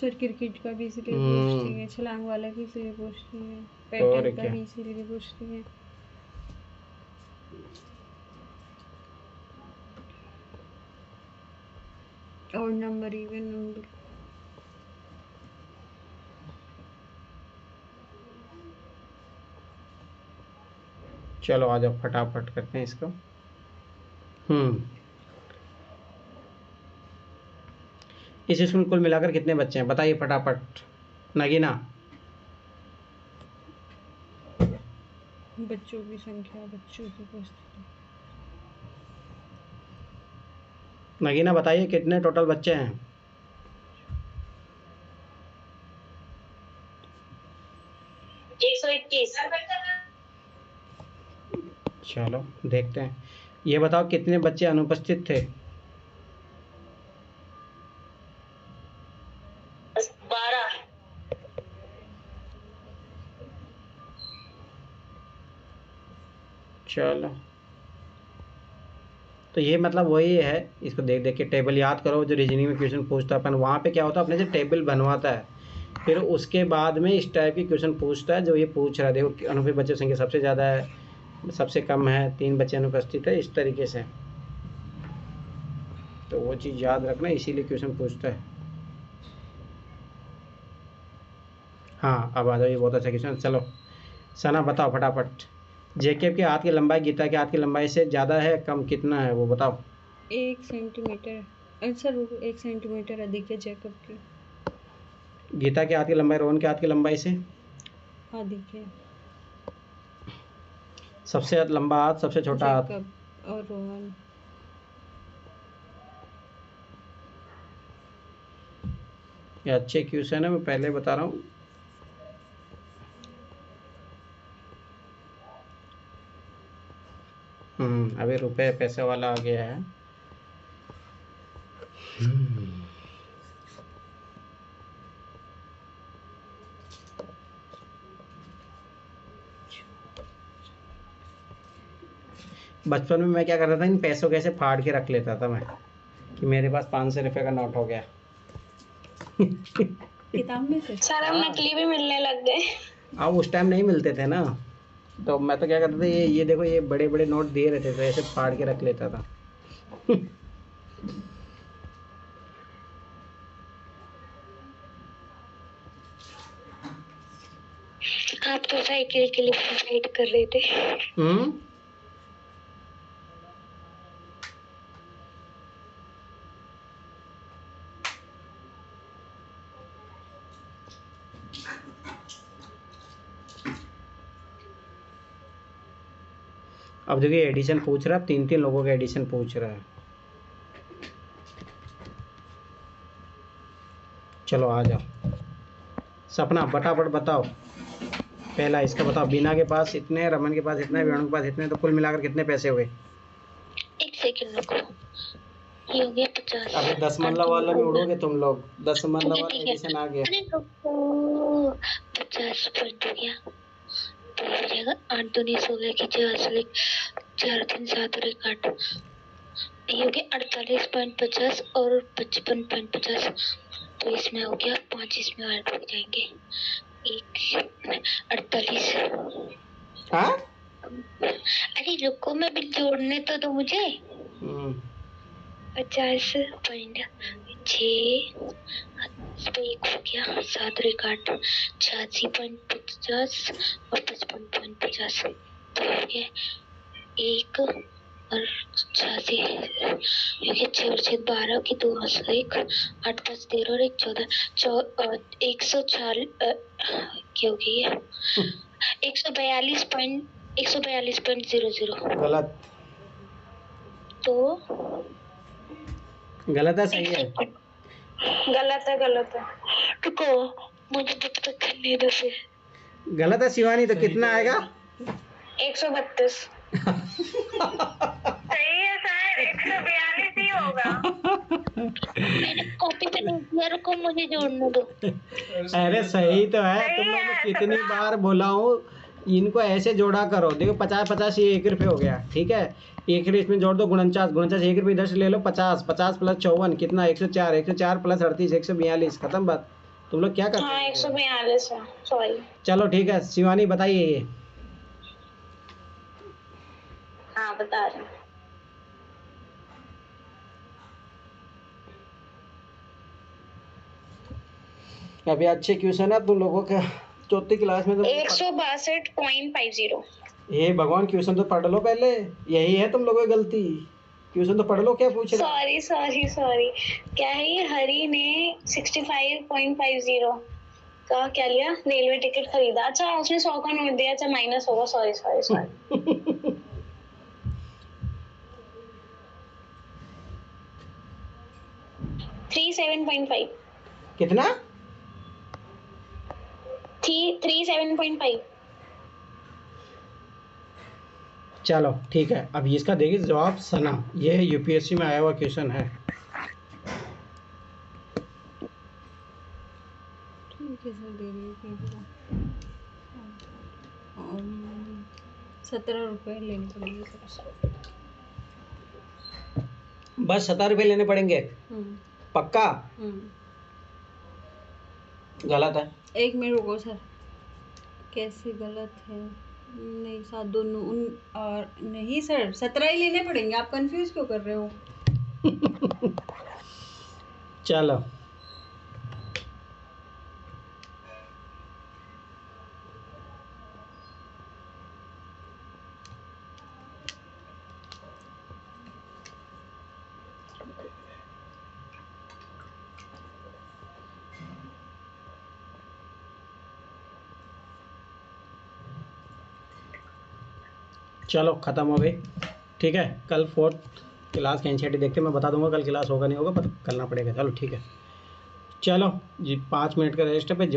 सर क्रिकेट का भी इसीलिए पूछती है, छलांग वाला भी इसीलिए पूछती है, और पैटर्न का क्या। भी इसीलिए पूछती है। और नंबर इवन नंबर। चलो आ जाओ, फटाफट करते हैं इसको। इस स्कूल कुल मिलाकर कितने बच्चे हैं बताइए फटाफट। नगीना। बच्चों की संख्या, बच्चों की उपस्थिति। नगीना बताइए कितने टोटल बच्चे हैं। 121। चलो देखते हैं। ये बताओ कितने बच्चे अनुपस्थित थे। 12। चलो तो ये मतलब वही है। इसको देख देख के टेबल याद करो। जो रीजनिंग में क्वेश्चन पूछता है अपन, वहाँ पे क्या होता है अपने से टेबल बनवाता है, फिर उसके बाद में इस टाइप की क्वेश्चन पूछता है जो ये पूछ रहा है। देखो अनुपस्थित बच्चों की संख्या सबसे ज़्यादा है, सबसे कम है, 3 बच्चे अनुपस्थित है, इस तरीके से। तो वो चीज़ याद रखना, इसीलिए क्वेश्चन पूछता है। हाँ अब आ जाओ, ये बहुत अच्छा क्वेश्चन। चलो सना बताओ फटाफट। जेकेब के हाथ की लंबाई गीता के हाथ की लंबाई से ज़्यादा है कम, कितना है वो बताओ। 1 सेंटीमीटर। सर 1 सेंटीमीटर अधिक है जैकब की। गीता के हाथ की लंबाई रोहन के हाथ की लंबाई से अधिक है। सबसे लंबा हाथ सबसे छोटा हाथ। जैकब और रोहन। ये अच्छे क्वेश्चन है, मैं पहले बता रहा हूँ। अभी रुपए पैसे वाला आ गया है। बचपन में मैं क्या करता था, इन पैसों कैसे फाड़ के रख लेता था मैं, कि मेरे पास 500 रुपये का नोट हो गया। किताब में से सर अब नकली भी मिलने लग गए। अब उस टाइम नहीं मिलते थे ना, तो मैं तो क्या करता था, ये देखो ये बड़े बड़े नोट दे रहे थे तो ऐसे फाड़ के रख लेता था। आप तो साइकिल के लिए फाइट कर रहे थे। अब देखिए एडिशन पूछ रहा है, 3 लोगों का एडिशन पूछ रहा है। चलो आ जाओ। सपना फटाफट बताओ। पहला इसका बताओ, बीना के पास इतने, रमन के पास इतने, वेणु के पास इतने, तो कुल मिलाकर कितने पैसे हुए। 1 सेकंड रुको, ये हो गया 50। अभी 10 मल्ला वाला में उड़ोगे तुम लोग, 10 मल्ला वाला ठीक है। एडिशन आ गया। अरे रुको, 50 पॉइंट हो गया तो हो जाएगा 8 दूनी 16 की 4 3 7 और 1 8, ये हो गया 48.50 और 55.50। तो इसमें हो गया 5, इसमें 8 रुक जाएंगे। 48। हाँ अरे रुको, मैं बिल जोड़ने तो दो मुझे। 50.6 एक हो गया, 7 और 1 8, 86.50 और 55.50। तो हो गया 1 और 86, ये 6 और 6 12 की 2 और 1 8 5 13 और 1 14 104 क्या हो गई है 142.00। गलत। तो गलत है सही है? गलत है रुको, मुझे तब तक करने दो फिर। गलत है शिवानी, तो कितना आएगा? 132। सही है सर, 142 ही होगा। मैंने कॉपी पे नहीं दिया, रुको मुझे जोड़ने दो। अरे सही तो है, तुम लोगों को कितनी बार बोला हूँ इनको ऐसे जोड़ा करो। देखो 50 50 ये 1 रुपये हो गया, ठीक है। 1 रुपये इसमें जोड़ दो, 49 1 रुपये इधर से ले लो, 50 50 प्लस 54 कितना, 104 104 प्लस 38 142, खत्म बात। तुम लोग क्या करते हो? हाँ 142 है, सॉरी। चलो ठीक है शिवानी बताइए ये। हाँ बता रहे हैं। अभी अच्छे क्वेश्चन है तुम लोगों का, 4th क्लास में तो 162.50। ये भगवान, क्वेश्चन तो पढ़ लो पहले, यही है तुम लोगों की गलती। क्वेश्चन तो पढ़ लो, क्या पूछ रहे हो? सॉरी क्या है ये, हरी ने 65.50 का क्या लिया, रेलवे टिकट खरीदा। अच्छा उसने 100 का नोट दिया, अच्छा माइनस होगा, सॉरी 37.5। कितना? 37.5। चलो ठीक है, अब इसका देखिए जवाब सना, ये यूपीएससी में आया हुआ क्वेश्चन है। ठीक है सर, दे रही हूँ। 17 रुपये लेने पड़ेंगे सर। बस 17 रुपये लेने पड़ेंगे? पक्का? गलत है। 1 मिनट रुको सर, कैसे गलत है? नहीं साथ दोनों और नहीं सर, 17 ही लेने पड़ेंगे। आप कंफ्यूज क्यों कर रहे हो? चलो चलो ख़त्म हो गई। ठीक है, कल 4th क्लास का एनसीईआरटी देखते हैं, मैं बता दूंगा कल क्लास होगा नहीं होगा, पर करना पड़ेगा। चलो ठीक है, चलो जी 5 मिनट का रेस्ट पे।